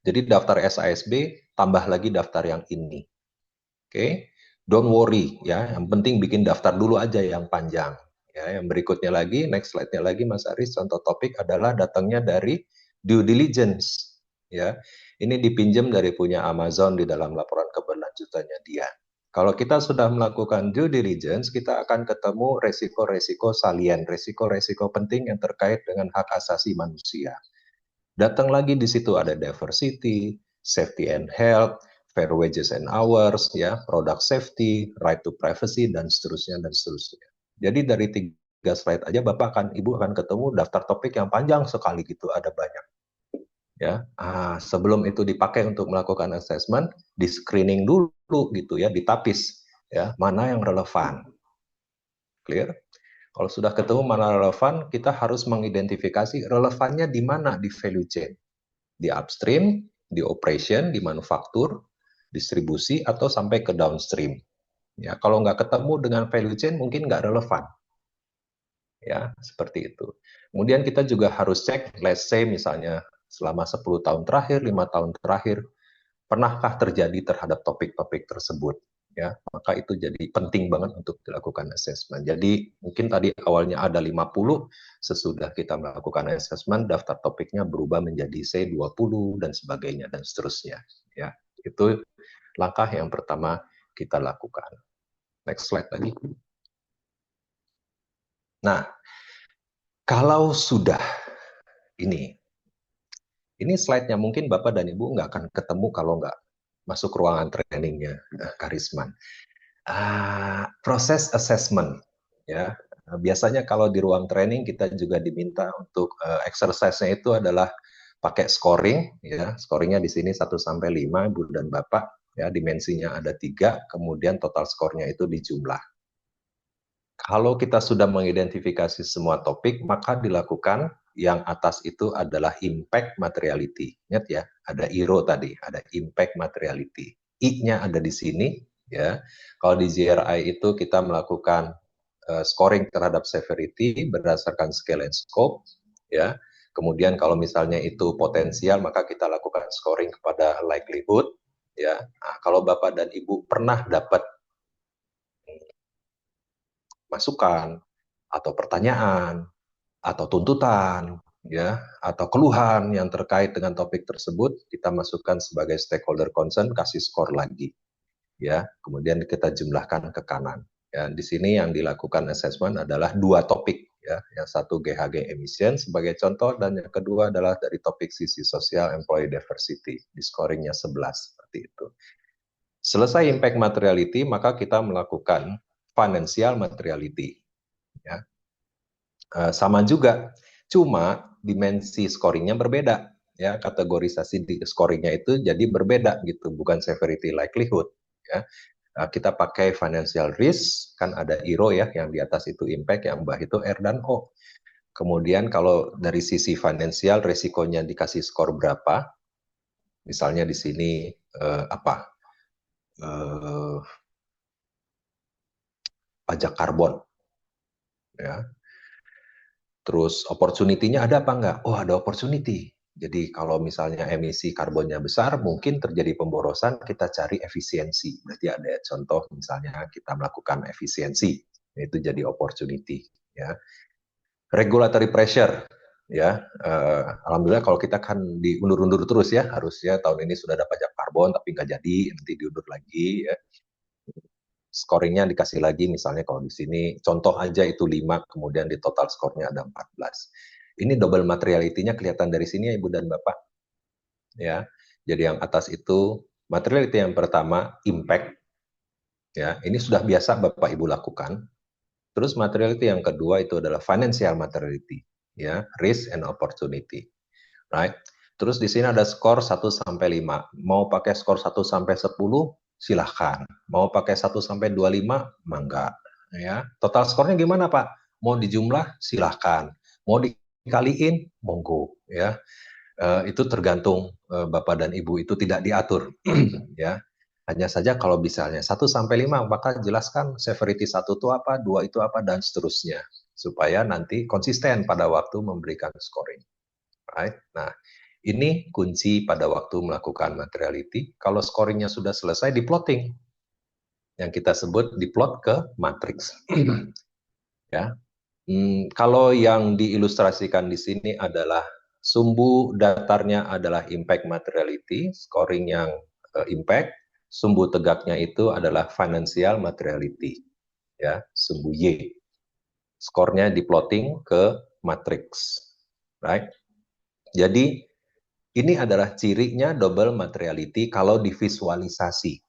Jadi daftar SASB tambah lagi daftar yang ini. Oke, don't worry ya. Yang penting bikin daftar dulu aja yang panjang. Ya, yang berikutnya lagi, next slide-nya lagi Mas Aris, contoh topik adalah datangnya dari due diligence. Ya, ini dipinjam dari punya Amazon di dalam laporan keberlanjutannya dia. Kalau kita sudah melakukan due diligence, kita akan ketemu resiko-resiko salient, resiko-resiko penting yang terkait dengan hak asasi manusia. Datang lagi di situ ada diversity, safety and health, fair wages and hours, ya, product safety, right to privacy, dan seterusnya dan seterusnya. Jadi dari 3 slide aja Ibu akan ketemu daftar topik yang panjang sekali gitu, ada banyak. Ya, sebelum itu dipakai untuk melakukan assessment, di screening dulu gitu ya, ditapis ya, mana yang relevan. Clear? Kalau sudah ketemu mana relevan, kita harus mengidentifikasi relevannya di mana di value chain. Di upstream, di operation, di manufaktur, distribusi, atau sampai ke downstream. Ya, kalau nggak ketemu dengan value chain mungkin nggak relevan. Ya, seperti itu. Kemudian kita juga harus cek, let's say misalnya selama 10 tahun terakhir, 5 tahun terakhir, pernahkah terjadi terhadap topik-topik tersebut? Ya, maka itu jadi penting banget untuk dilakukan assessment. Jadi mungkin tadi awalnya ada 50, sesudah kita melakukan assessment, daftar topiknya berubah menjadi C20 dan sebagainya dan seterusnya. Ya, itu langkah yang pertama kita lakukan. Next slide lagi. Nah, kalau sudah ini slide-nya mungkin Bapak dan Ibu nggak akan ketemu kalau nggak masuk ruangan trainingnya Karisman. Proses assessment, ya. Biasanya kalau di ruang training kita juga diminta untuk exercise-nya itu adalah pakai scoring, ya. Scoringnya di sini 1 sampai 5, Ibu dan Bapak, ya. Dimensinya ada 3, kemudian total skornya itu dijumlah. Kalau kita sudah mengidentifikasi semua topik, maka dilakukan yang atas itu adalah impact materiality. Ingat ya, ada IRO tadi, ada impact materiality. I-nya ada di sini, ya. Kalau di GRI itu kita melakukan scoring terhadap severity berdasarkan scale and scope, ya. Kemudian kalau misalnya itu potensial, maka kita lakukan scoring kepada likelihood, ya. Nah, kalau Bapak dan Ibu pernah dapat masukan atau pertanyaan atau tuntutan, ya, atau keluhan yang terkait dengan topik tersebut, kita masukkan sebagai stakeholder concern, kasih skor lagi, ya. Kemudian kita jumlahkan ke kanan. Ya, di sini yang dilakukan assessment adalah 2 topik, ya. Yang satu GHG emission sebagai contoh, dan yang kedua adalah dari topik sisi sosial employee diversity. Di scoringnya 11 seperti itu. Selesai impact materiality, maka kita melakukan financial materiality. Ya. Sama juga, cuma dimensi scoringnya berbeda. Ya, kategorisasi di scoringnya itu jadi berbeda gitu, bukan severity likelihood. Ya. Kita pakai financial risk, kan ada IRO ya, yang di atas itu impact, yang bawah itu R dan O. Kemudian kalau dari sisi finansial, resikonya dikasih skor berapa, misalnya di sini eh, pajak karbon, ya. Terus opportunity-nya ada apa enggak? Oh, ada opportunity. Jadi kalau misalnya emisi karbonnya besar, mungkin terjadi pemborosan, kita cari efisiensi. Berarti ada contoh misalnya kita melakukan efisiensi, itu jadi opportunity. Ya, regulatory pressure. Ya, alhamdulillah kalau kita kan diundur-undur terus ya, harusnya tahun ini sudah ada pajak karbon, tapi nggak jadi, nanti diundur lagi. Ya. Scoringnya dikasih lagi, misalnya kalau di sini contoh aja itu 5, kemudian di total skornya ada 14. Ini double materiality-nya kelihatan dari sini ya Ibu dan Bapak. Ya, jadi yang atas itu materiality yang pertama impact, ya ini sudah biasa Bapak Ibu lakukan. Terus materiality yang kedua itu adalah financial materiality, ya risk and opportunity, right? Terus di sini ada skor 1 sampai 5. Mau pakai skor 1 sampai 10 silahkan. Mau pakai 1 sampai 25 mangga, ya. Total skornya gimana, Pak? Mau dijumlah silahkan. Mau dikaliin monggo, ya. Itu tergantung Bapak dan Ibu, itu tidak diatur ya. Hanya saja kalau misalnya 1 sampai 5 maka jelaskan severity 1 itu apa, 2 itu apa dan seterusnya supaya nanti konsisten pada waktu memberikan scoring. Right? Nah, ini kunci pada waktu melakukan materiality. Kalau scoringnya sudah selesai, di plotting. Yang kita sebut di plot ke matriks. Ya. Kalau yang diilustrasikan di sini adalah sumbu datarnya adalah impact materiality, scoring yang impact, sumbu tegaknya itu adalah financial materiality. Ya, sumbu Y. Skornya di plotting ke matriks. Right? Jadi ini adalah cirinya double materiality kalau divisualisasi.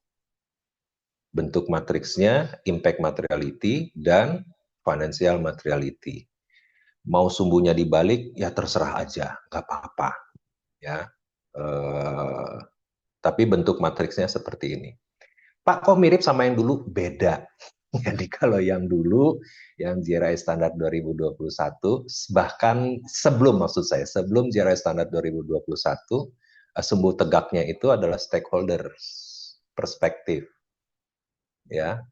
Bentuk matriksnya, impact materiality, dan financial materiality. Mau sumbunya dibalik, ya terserah aja, nggak apa-apa. Ya, tapi bentuk matriksnya seperti ini. Pak, kok mirip sama yang dulu? Beda. Jadi kalau yang dulu, yang GRI Standar 2021, bahkan sebelum, maksud saya, sebelum GRI Standar 2021, sumbu tegaknya itu adalah stakeholder perspektif, ya,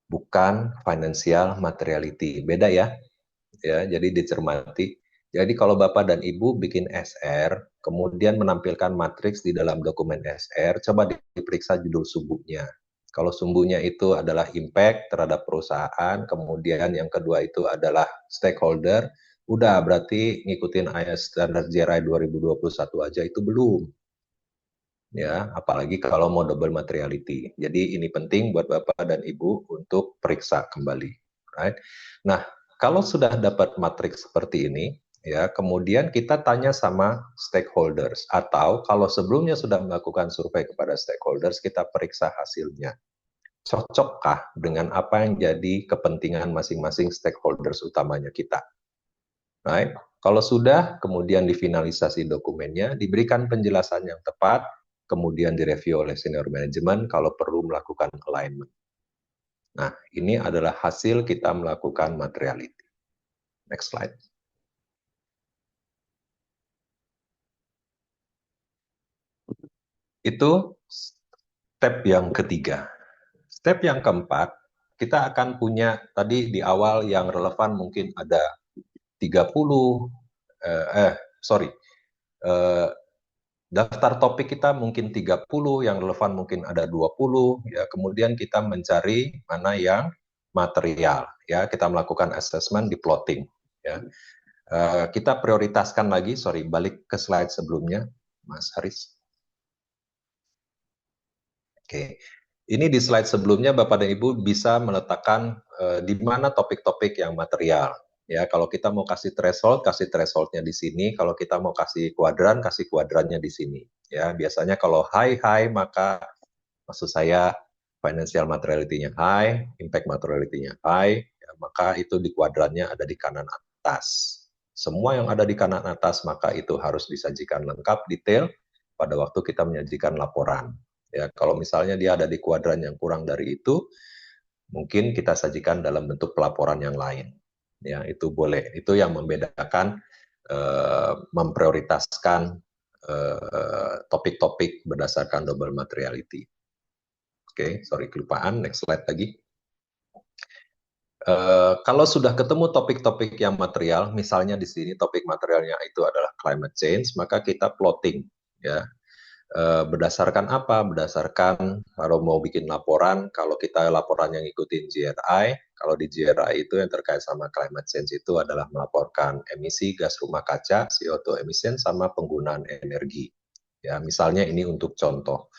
bukan financial materiality. Beda ya, jadi dicermati. Jadi kalau Bapak dan Ibu bikin SR, kemudian menampilkan matriks di dalam dokumen SR, coba diperiksa judul sumbunya. Kalau sumbunya itu adalah impact terhadap perusahaan, kemudian yang kedua itu adalah stakeholder, udah berarti ngikutin IAS Standar GRI 2021 aja itu belum. Ya, apalagi kalau mau double materiality. Jadi ini penting buat Bapak dan Ibu untuk periksa kembali, right? Nah, kalau sudah dapat matriks seperti ini, ya, kemudian kita tanya sama stakeholders atau kalau sebelumnya sudah melakukan survei kepada stakeholders, kita periksa hasilnya. Cocokkah dengan apa yang jadi kepentingan masing-masing stakeholders utamanya kita? Right? Kalau sudah, kemudian difinalisasi dokumennya, diberikan penjelasan yang tepat, kemudian direview oleh senior manajemen kalau perlu melakukan alignment. Nah, ini adalah hasil kita melakukan materiality. Next slide. Itu step yang ketiga. Step yang keempat, kita akan punya tadi di awal yang relevan mungkin ada 30, sorry, daftar topik kita mungkin 30, yang relevan mungkin ada 20, ya. Kemudian kita mencari mana yang material, ya. Kita melakukan assessment di plotting, ya. Kita prioritaskan lagi, sorry, balik ke slide sebelumnya, Mas Haris. Oke. Ini di slide sebelumnya Bapak dan Ibu bisa meletakkan di mana topik-topik yang material. Ya, kalau kita mau kasih thresholdnya di sini. Kalau kita mau kasih kuadrannya di sini. Ya, biasanya kalau high maka maksud saya financial materiality-nya high, impact materiality-nya high, ya, maka itu di kuadrannya ada di kanan atas. Semua yang ada di kanan atas maka itu harus disajikan lengkap, detail pada waktu kita menyajikan laporan. Ya, kalau misalnya dia ada di kuadran yang kurang dari itu, mungkin kita sajikan dalam bentuk pelaporan yang lain. Ya, itu boleh. Itu yang membedakan memprioritaskan topik-topik berdasarkan double materiality. Oke, sorry kelupaan. Next slide lagi. Kalau sudah ketemu topik-topik yang material, misalnya di sini topik materialnya itu adalah climate change, maka kita plotting, ya. Berdasarkan apa? Berdasarkan kalau mau bikin laporan, kalau kita laporan yang ngikutin GRI, kalau di GRI itu yang terkait sama climate change itu adalah melaporkan emisi gas rumah kaca, CO2 emission, sama penggunaan energi. Ya, misalnya ini untuk contoh.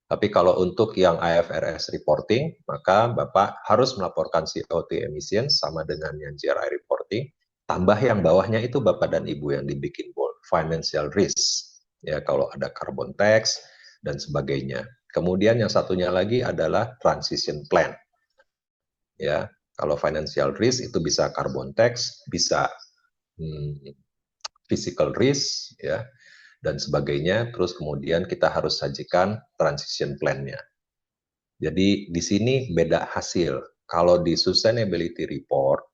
Tapi kalau untuk yang IFRS reporting, maka Bapak harus melaporkan CO2 emission sama dengan yang GRI reporting. Tambah yang bawahnya itu Bapak dan Ibu yang dibikin bold, financial risk. Ya, kalau ada carbon tax dan sebagainya. Kemudian yang satunya lagi adalah transition plan. Ya, kalau financial risk itu bisa carbon tax, bisa physical risk, ya, dan sebagainya. Terus kemudian kita harus sajikan transition plan-nya. Jadi di sini beda hasil. Kalau di sustainability report,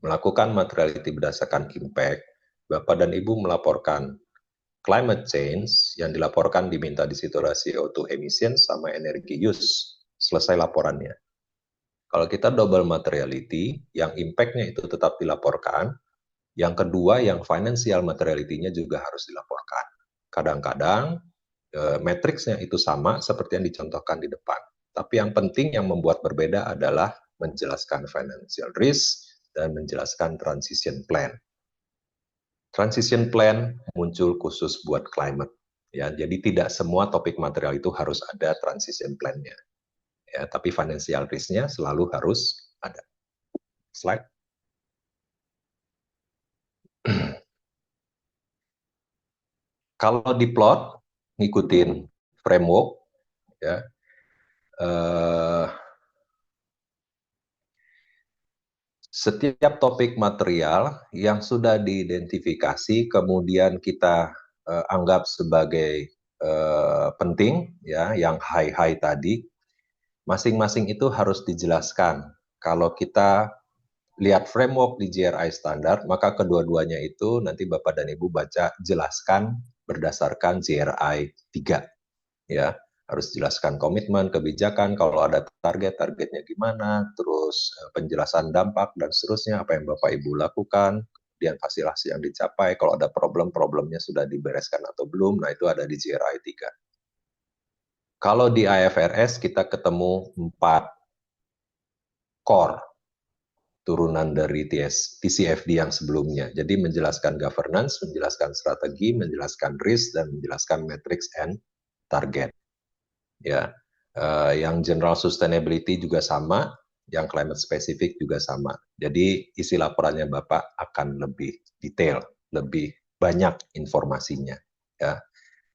melakukan materiality berdasarkan impact, Bapak dan Ibu melaporkan climate change, yang dilaporkan diminta di situ adalah CO2 emission sama energi use. Selesai laporannya. Kalau kita double materiality, yang impact-nya itu tetap dilaporkan, yang kedua, yang financial materiality-nya juga harus dilaporkan. Kadang-kadang matriksnya itu sama seperti yang dicontohkan di depan. Tapi yang penting yang membuat berbeda adalah menjelaskan financial risk dan menjelaskan transition plan. Transition plan muncul khusus buat climate. Ya, jadi tidak semua topik material itu harus ada transition plan-nya. Ya, tapi financial risk-nya selalu harus ada. Slide. Kalau di plot, ngikutin framework, ya, setiap topik material yang sudah diidentifikasi kemudian kita anggap sebagai penting, ya, yang high-high tadi, masing-masing itu harus dijelaskan. Kalau kita lihat framework di GRI standar, maka kedua-duanya itu nanti Bapak dan Ibu baca jelaskan berdasarkan GRI 3. Ya, harus jelaskan komitmen, kebijakan, kalau ada target, targetnya gimana, terus penjelasan dampak dan seterusnya, apa yang Bapak Ibu lakukan, kemudian hasil-hasil yang dicapai, kalau ada problem-problemnya sudah dibereskan atau belum, nah itu ada di GRI 3. Kalau di IFRS kita ketemu 4 core turunan dari TCFD yang sebelumnya. Jadi menjelaskan governance, menjelaskan strategi, menjelaskan risk, dan menjelaskan metrics and target. Ya, yang general sustainability juga sama, yang climate specific juga sama. Jadi isi laporannya Bapak akan lebih detail, lebih banyak informasinya. Ya,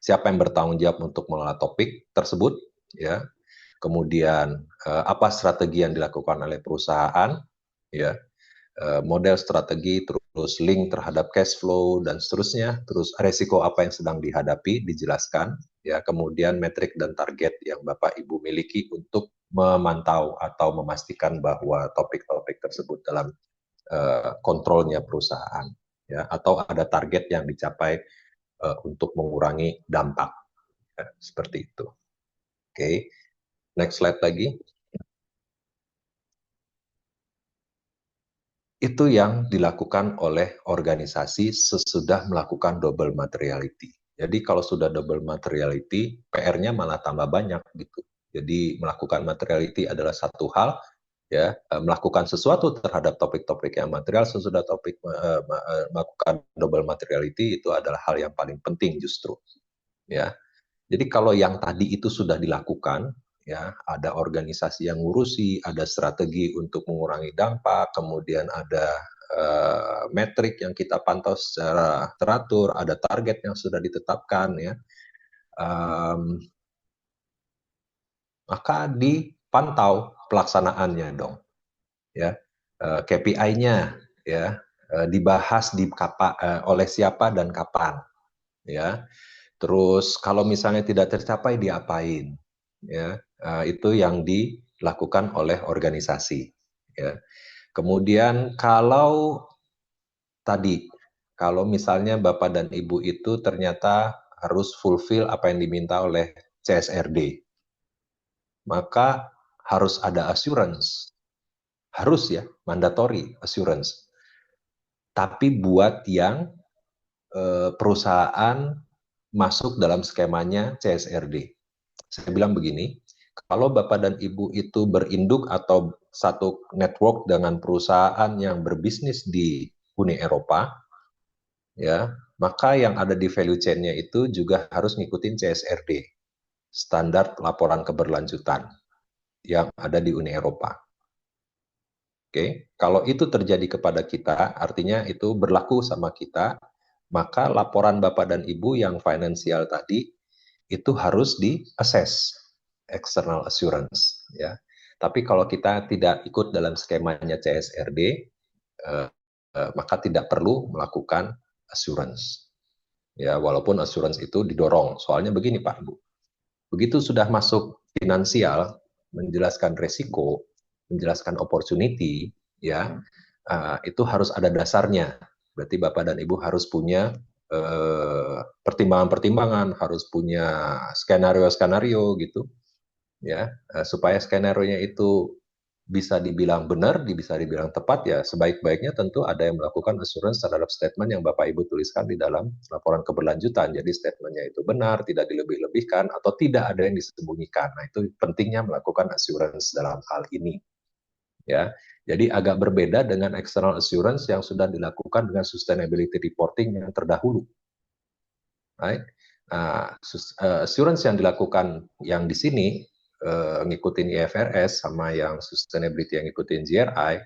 siapa yang bertanggung jawab untuk mengelola topik tersebut? Ya, kemudian apa strategi yang dilakukan oleh perusahaan? Ya, model strategi, terus link terhadap cash flow dan seterusnya, terus resiko apa yang sedang dihadapi dijelaskan, ya, kemudian metrik dan target yang Bapak Ibu miliki untuk memantau atau memastikan bahwa topik-topik tersebut dalam kontrolnya perusahaan, ya, atau ada target yang dicapai untuk mengurangi dampak, ya, seperti itu. Oke, next slide lagi. Itu yang dilakukan oleh organisasi sesudah melakukan double materiality. Jadi kalau sudah double materiality, PR-nya malah tambah banyak gitu. Jadi melakukan materiality adalah satu hal, ya, melakukan sesuatu terhadap topik-topik yang material sesudah topik melakukan double materiality itu adalah hal yang paling penting justru, ya. Jadi kalau yang tadi itu sudah dilakukan, ya, ada organisasi yang ngurusi, ada strategi untuk mengurangi dampak, kemudian ada metrik yang kita pantau secara teratur, ada target yang sudah ditetapkan, ya, maka dipantau pelaksanaannya dong, ya, KPI-nya, ya, dibahas oleh siapa dan kapan, ya. Terus kalau misalnya tidak tercapai diapain? Ya, itu yang dilakukan oleh organisasi. Ya. Kemudian tadi, kalau misalnya Bapak dan Ibu itu ternyata harus fulfill apa yang diminta oleh CSRD, maka harus ada assurance. Harus ya, mandatory assurance. Tapi buat yang perusahaan masuk dalam skemanya CSRD. Saya bilang begini, kalau Bapak dan Ibu itu berinduk atau satu network dengan perusahaan yang berbisnis di Uni Eropa, ya, maka yang ada di value chain-nya itu juga harus ngikutin CSRD, standar laporan keberlanjutan yang ada di Uni Eropa. Oke, kalau itu terjadi kepada kita, artinya itu berlaku sama kita, maka laporan Bapak dan Ibu yang finansial tadi itu harus di-assess external assurance, ya. Tapi kalau kita tidak ikut dalam skemanya CSRD, maka tidak perlu melakukan assurance. Ya, walaupun assurance itu didorong. Soalnya begini Pak Bu, begitu sudah masuk finansial, menjelaskan resiko, menjelaskan opportunity, ya, itu harus ada dasarnya. Berarti Bapak dan Ibu harus punya pertimbangan-pertimbangan, harus punya skenario-skenario gitu, ya, supaya skenario-nya itu bisa dibilang benar, bisa dibilang tepat, ya sebaik-baiknya tentu ada yang melakukan assurance terhadap statement yang Bapak Ibu tuliskan di dalam laporan keberlanjutan. Jadi statementnya itu benar, tidak dilebih-lebihkan, atau tidak ada yang disembunyikan. Nah itu pentingnya melakukan assurance dalam hal ini. Ya, jadi agak berbeda dengan external assurance yang sudah dilakukan dengan sustainability reporting yang terdahulu. Right? Assurance yang dilakukan yang di sini ngikutin IFRS sama yang sustainability yang ngikutin GRI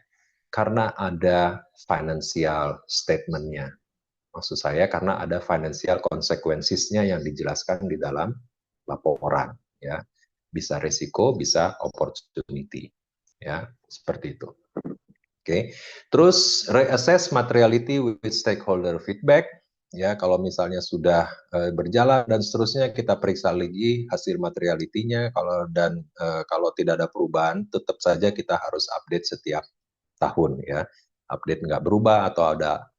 karena ada financial statement-nya. Maksud saya karena ada financial consequences-nya yang dijelaskan di dalam laporan, ya. Bisa risiko, bisa opportunity, ya, seperti itu. Oke. Terus reassess materiality with stakeholder feedback, ya, kalau misalnya sudah berjalan dan seterusnya kita periksa lagi hasil materialitinya, kalau tidak ada perubahan tetap saja kita harus update setiap tahun, ya. Update nggak berubah atau ada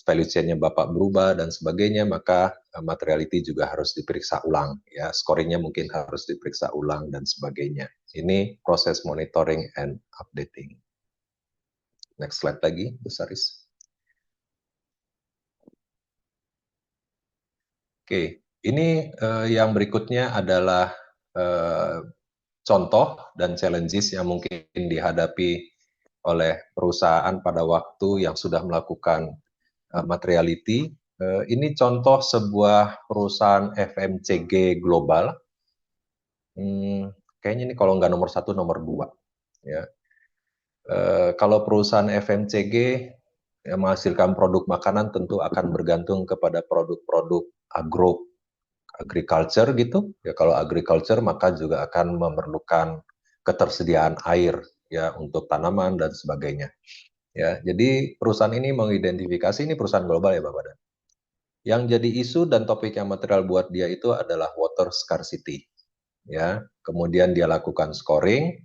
value chain-nya Bapak berubah dan sebagainya, maka materiality juga harus diperiksa ulang, ya. Scoring-nya mungkin harus diperiksa ulang dan sebagainya. Ini proses monitoring and updating. Next slide lagi, Bu Saris. Oke, ini yang berikutnya adalah contoh dan challenges yang mungkin dihadapi oleh perusahaan pada waktu yang sudah melakukan materiality. Ini contoh sebuah perusahaan FMCG global. Kayaknya ini kalau nggak nomor 1, nomor 2. Ya. Kalau perusahaan FMCG yang menghasilkan produk makanan tentu akan bergantung kepada produk-produk agriculture gitu. Ya kalau agriculture maka juga akan memerlukan ketersediaan air ya untuk tanaman dan sebagainya. Ya, jadi perusahaan ini mengidentifikasi, ini perusahaan global ya Bapak dan. Yang jadi isu dan topik yang material buat dia itu adalah water scarcity. Ya, kemudian dia lakukan scoring,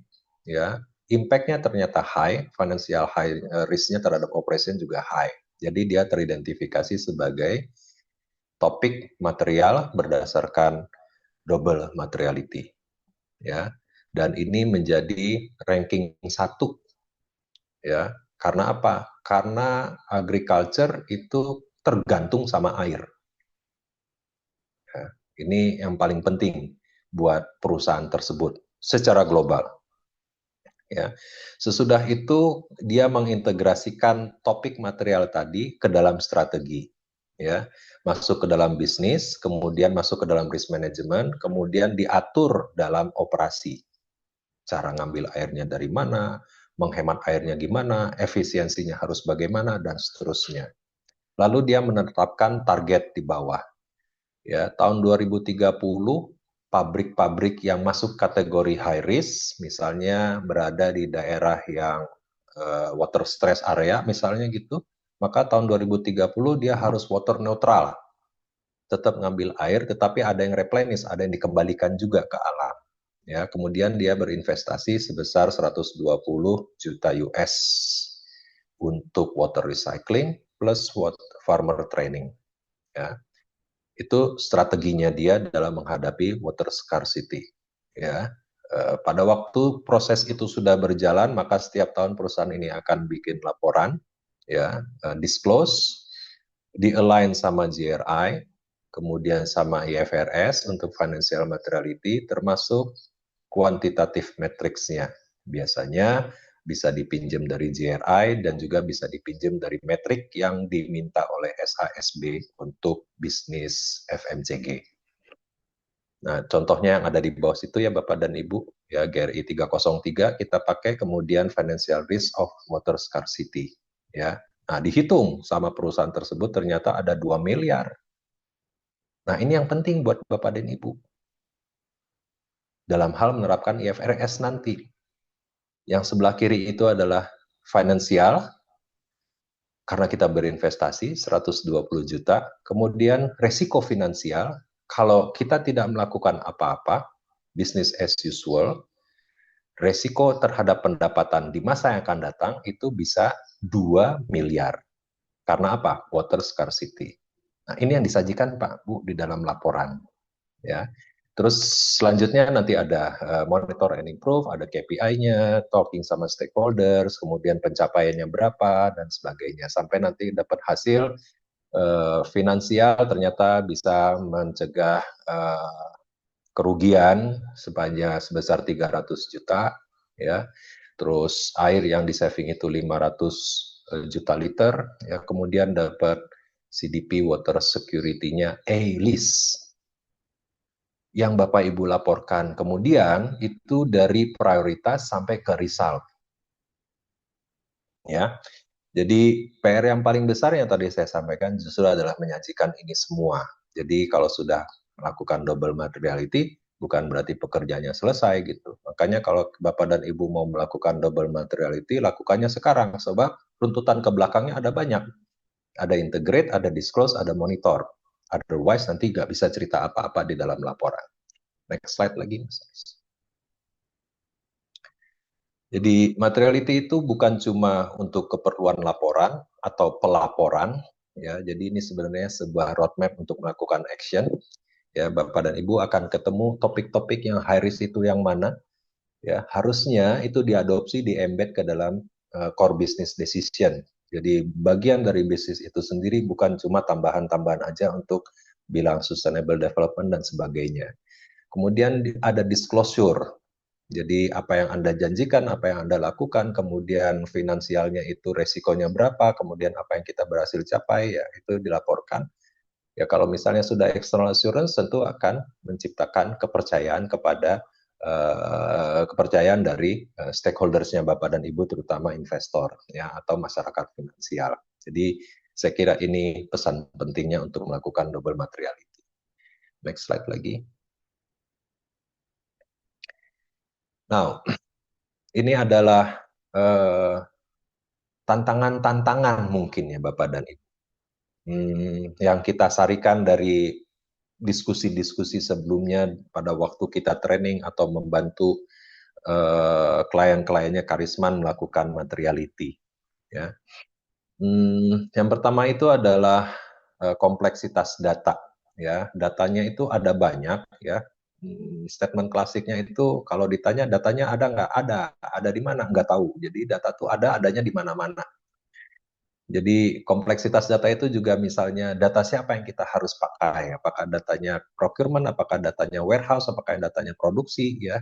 ya, impact-nya ternyata high, financial high, risk-nya terhadap operation juga high. Jadi dia teridentifikasi sebagai topik material berdasarkan double materiality, ya. Dan ini menjadi ranking 1, ya. Karena apa? Karena agriculture itu tergantung sama air. Ya. Ini yang paling penting buat perusahaan tersebut secara global. Ya. Sesudah itu dia mengintegrasikan topik material tadi ke dalam strategi, ya. Masuk ke dalam bisnis, kemudian masuk ke dalam risk management, kemudian diatur dalam operasi. Cara ngambil airnya dari mana, menghemat airnya gimana, efisiensinya harus bagaimana dan seterusnya. Lalu dia menetapkan target di bawah. Ya, tahun 2030 pabrik-pabrik yang masuk kategori high risk, misalnya berada di daerah yang water stress area, misalnya gitu, maka tahun 2030 dia harus water neutral, tetap ngambil air, tetapi ada yang replenish, ada yang dikembalikan juga ke alam. Ya, kemudian dia berinvestasi sebesar 120 juta US untuk water recycling plus farmer training. Ya, itu strateginya dia dalam menghadapi water scarcity. Ya, pada waktu proses itu sudah berjalan, maka setiap tahun perusahaan ini akan bikin laporan, ya, disclose, di-align sama GRI, kemudian sama IFRS untuk financial materiality, termasuk kuantitatif matriksnya. Biasanya bisa dipinjam dari GRI dan juga bisa dipinjam dari metrik yang diminta oleh SASB untuk bisnis FMCG. Nah, contohnya yang ada di bawah situ ya Bapak dan Ibu, ya GRI 303 kita pakai, kemudian financial risk of water scarcity, ya. Nah, dihitung sama perusahaan tersebut ternyata ada 2 miliar. Nah, ini yang penting buat Bapak dan Ibu dalam hal menerapkan IFRS nanti. Yang sebelah kiri itu adalah finansial, karena kita berinvestasi 120 juta. Kemudian resiko finansial, kalau kita tidak melakukan apa-apa, business as usual, resiko terhadap pendapatan di masa yang akan datang itu bisa 2 miliar. Karena apa? Water scarcity. Nah, ini yang disajikan Pak Bu di dalam laporan. Ya. Terus selanjutnya nanti ada monitor and improve, ada KPI-nya, talking sama stakeholders, kemudian pencapaiannya berapa, dan sebagainya. Sampai nanti dapat hasil finansial ternyata bisa mencegah kerugian sebesar 300 juta, ya. Terus air yang di saving itu 500 juta liter, ya. Kemudian dapat CDP water security-nya A-list yang Bapak Ibu laporkan. Kemudian itu dari prioritas sampai ke result. Ya. Jadi PR yang paling besar yang tadi saya sampaikan justru adalah menyajikan ini semua. Jadi kalau sudah melakukan double materiality bukan berarti pekerjaannya selesai gitu. Makanya kalau Bapak dan Ibu mau melakukan double materiality, lakukannya sekarang sebab runtutan ke belakangnya ada banyak. Ada integrate, ada disclose, ada monitor. Otherwise nanti nggak bisa cerita apa-apa di dalam laporan. Next slide lagi, Mas. Jadi materiality itu bukan cuma untuk keperluan laporan atau pelaporan, ya. Jadi ini sebenarnya sebuah roadmap untuk melakukan action. Ya, Bapak dan Ibu akan ketemu topik-topik yang high risk itu yang mana. Ya, harusnya itu diadopsi, di-embed ke dalam core business decision. Jadi bagian dari bisnis itu sendiri bukan cuma tambahan-tambahan aja untuk bilang sustainable development dan sebagainya. Kemudian ada disclosure. Jadi apa yang Anda janjikan, apa yang Anda lakukan, kemudian finansialnya itu resikonya berapa, kemudian apa yang kita berhasil capai, ya itu dilaporkan. Ya kalau misalnya sudah external assurance tentu akan menciptakan kepercayaan kepada kepercayaan dari stakeholdersnya Bapak dan Ibu, terutama investor ya atau masyarakat finansial. Jadi saya kira ini pesan pentingnya untuk melakukan double materiality. Next slide lagi. Now, ini adalah tantangan-tantangan mungkin ya Bapak dan Ibu. Yang kita sarikan dari diskusi-diskusi sebelumnya pada waktu kita training atau membantu klien-kliennya Karisman melakukan materiality. Ya. Yang pertama itu adalah kompleksitas data. Ya, datanya itu ada banyak. Ya, statement klasiknya itu kalau ditanya datanya ada nggak? Ada di mana? Nggak tahu. Jadi data itu adanya di mana-mana. Jadi kompleksitas data itu juga misalnya data siapa yang kita harus pakai, apakah datanya procurement, apakah datanya warehouse, apakah datanya produksi, ya.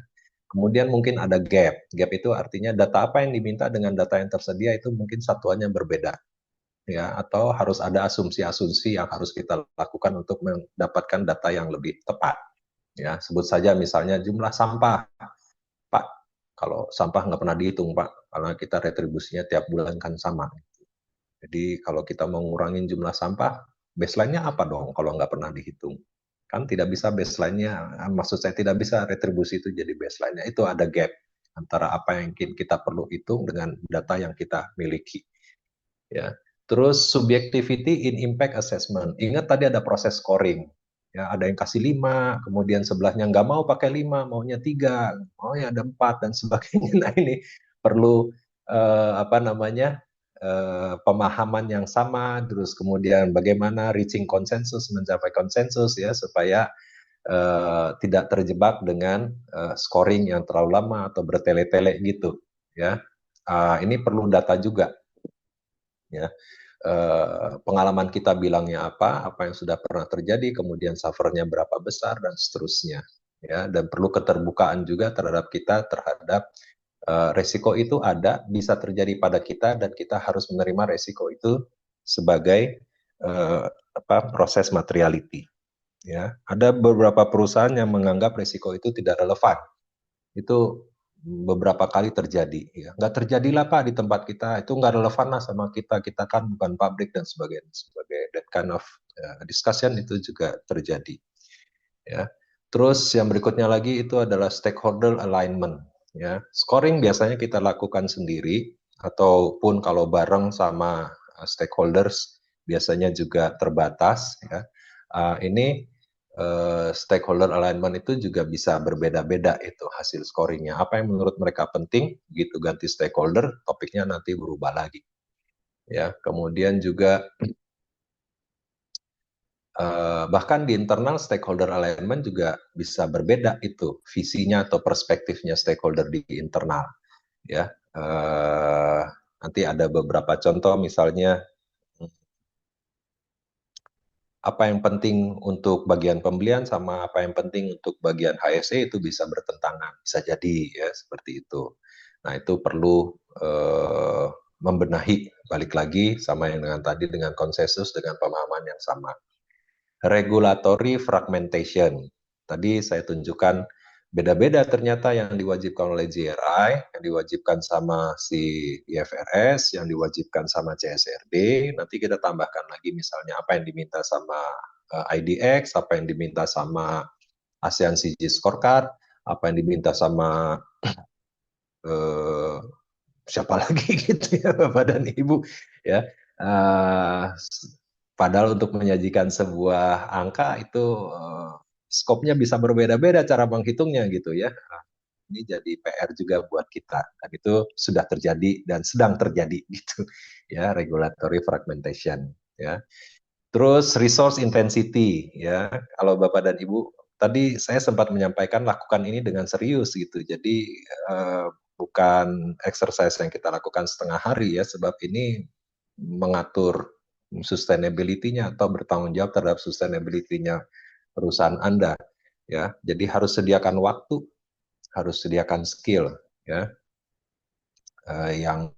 Kemudian mungkin ada gap. Gap itu artinya data apa yang diminta dengan data yang tersedia itu mungkin satuannya berbeda, ya. Atau harus ada asumsi-asumsi yang harus kita lakukan untuk mendapatkan data yang lebih tepat. Ya, sebut saja misalnya jumlah sampah, Pak. Kalau sampah nggak pernah dihitung, Pak, karena kita retribusinya tiap bulan kan sama. Jadi kalau kita mau ngurangin jumlah sampah, baseline-nya apa dong kalau nggak pernah dihitung? Kan tidak bisa baseline-nya, maksud saya tidak bisa retribusi itu jadi baseline-nya. Itu ada gap antara apa yang kita perlu hitung dengan data yang kita miliki. Ya. Terus subjectivity in impact assessment. Ingat tadi ada proses scoring. Ya, ada yang kasih 5, kemudian sebelahnya nggak mau pakai 5, maunya 3, maunya ada 4 dan sebagainya. Nah, ini perlu apa namanya pemahaman yang sama, terus kemudian bagaimana reaching konsensus, mencapai konsensus ya supaya tidak terjebak dengan scoring yang terlalu lama atau bertele-tele gitu ya. Ini perlu data juga ya. Pengalaman kita bilangnya apa yang sudah pernah terjadi, kemudian suffernya berapa besar dan seterusnya ya. Dan perlu keterbukaan juga terhadap kita terhadap resiko itu ada, bisa terjadi pada kita dan kita harus menerima resiko itu sebagai proses materiality. Ya, ada beberapa perusahaan yang menganggap risiko itu tidak relevan. Itu beberapa kali terjadi. Ya. Nggak terjadilah Pak di tempat kita, itu nggak relevan lah sama kita, kita kan bukan pabrik dan sebagainya. Sebagai that kind of discussion itu juga terjadi. Ya. Terus yang berikutnya lagi itu adalah stakeholder alignment. Ya. Scoring biasanya kita lakukan sendiri, ataupun kalau bareng sama stakeholders biasanya juga terbatas. Ya. Ini stakeholder alignment itu juga bisa berbeda-beda itu hasil scoringnya. Apa yang menurut mereka penting, gitu ganti stakeholder, topiknya nanti berubah lagi. Ya, kemudian juga bahkan di internal stakeholder alignment juga bisa berbeda itu visinya atau perspektifnya stakeholder di internal. Ya, nanti ada beberapa contoh misalnya apa yang penting untuk bagian pembelian sama apa yang penting untuk bagian HSE itu bisa bertentangan, bisa jadi ya seperti itu. Nah itu perlu membenahi balik lagi sama yang dengan tadi dengan konsensus dengan pemahaman yang sama. Regulatory fragmentation. Tadi saya tunjukkan beda-beda ternyata yang diwajibkan oleh GRI, yang diwajibkan sama si IFRS, yang diwajibkan sama CSRD. Nanti kita tambahkan lagi misalnya apa yang diminta sama IDX, apa yang diminta sama ASEAN CG Scorecard, apa yang diminta sama eh, siapa lagi gitu ya Bapak dan Ibu ya. Uh, Padahal untuk menyajikan sebuah angka itu skopnya bisa berbeda-beda cara menghitungnya gitu ya. Nah, ini jadi PR juga buat kita dan itu sudah terjadi dan sedang terjadi gitu ya regulatory fragmentation ya. Terus resource intensity ya. Kalau Bapak dan Ibu tadi saya sempat menyampaikan lakukan ini dengan serius gitu. Jadi bukan exercise yang kita lakukan setengah hari ya sebab ini mengatur sustainability-nya atau bertanggung jawab terhadap sustainability-nya perusahaan Anda ya. Jadi harus sediakan waktu, harus sediakan skill ya yang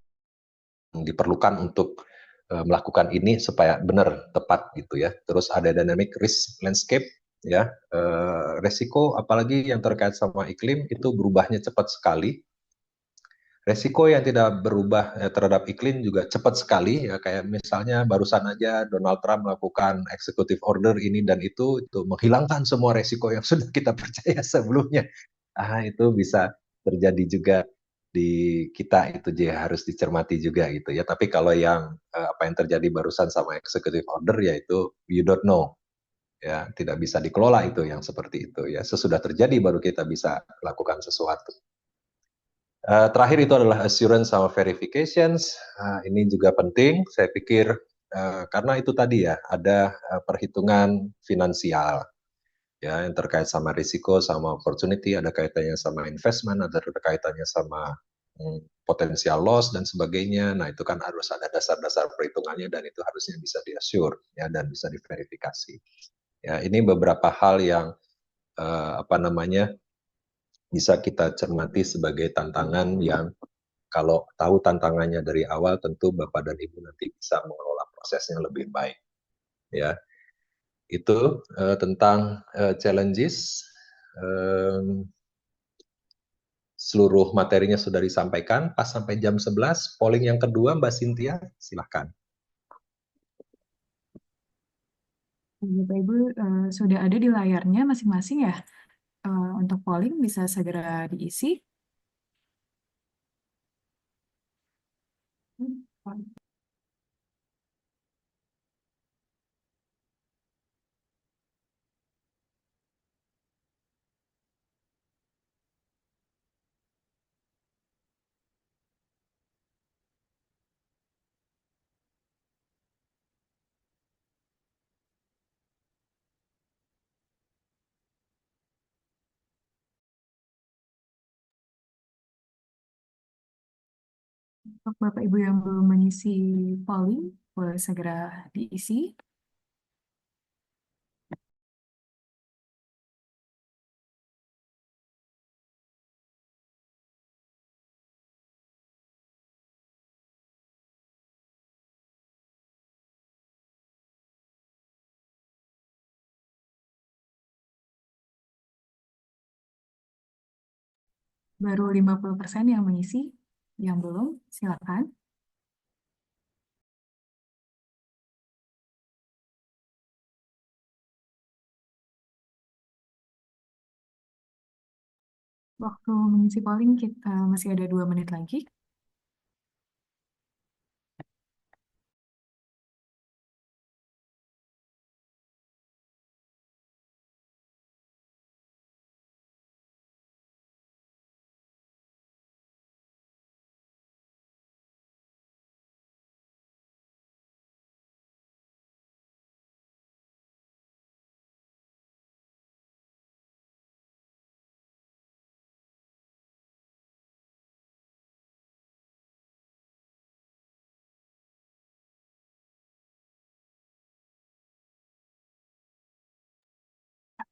diperlukan untuk melakukan ini supaya benar tepat gitu ya. Terus ada dynamic risk landscape ya. Resiko apalagi yang terkait sama iklim itu berubahnya cepat sekali. Resiko yang tidak berubah terhadap iklim juga cepat sekali ya kayak misalnya barusan aja Donald Trump melakukan executive order ini dan itu menghilangkan semua resiko yang sudah kita percaya sebelumnya. Itu bisa terjadi juga di kita itu juga harus dicermati juga gitu ya. Tapi kalau yang apa yang terjadi barusan sama executive order yaitu you don't know ya, tidak bisa dikelola itu yang seperti itu ya. Sesudah terjadi baru kita bisa lakukan sesuatu. Terakhir itu adalah assurance sama verifications. Ini juga penting, saya pikir karena itu tadi ya ada perhitungan finansial ya yang terkait sama risiko, sama opportunity, ada kaitannya sama investment, ada kaitannya sama potensial loss dan sebagainya. Nah itu kan harus ada dasar-dasar perhitungannya dan itu harusnya bisa diassure ya dan bisa diverifikasi. Ya ini beberapa hal yang apa namanya bisa kita cermati sebagai tantangan yang kalau tahu tantangannya dari awal, tentu Bapak dan Ibu nanti bisa mengelola prosesnya lebih baik. Ya, itu tentang challenges. Seluruh materinya sudah disampaikan. Pas sampai jam 11, polling yang kedua, Mbak Cynthia, silahkan. Bapak Ibu sudah ada di layarnya masing-masing ya. Untuk polling bisa segera diisi. Untuk Bapak Ibu yang belum mengisi polling, boleh segera diisi. Baru 50% yang mengisi, yang belum, silakan. Waktu mengisi polling kita masih ada 2 menit lagi.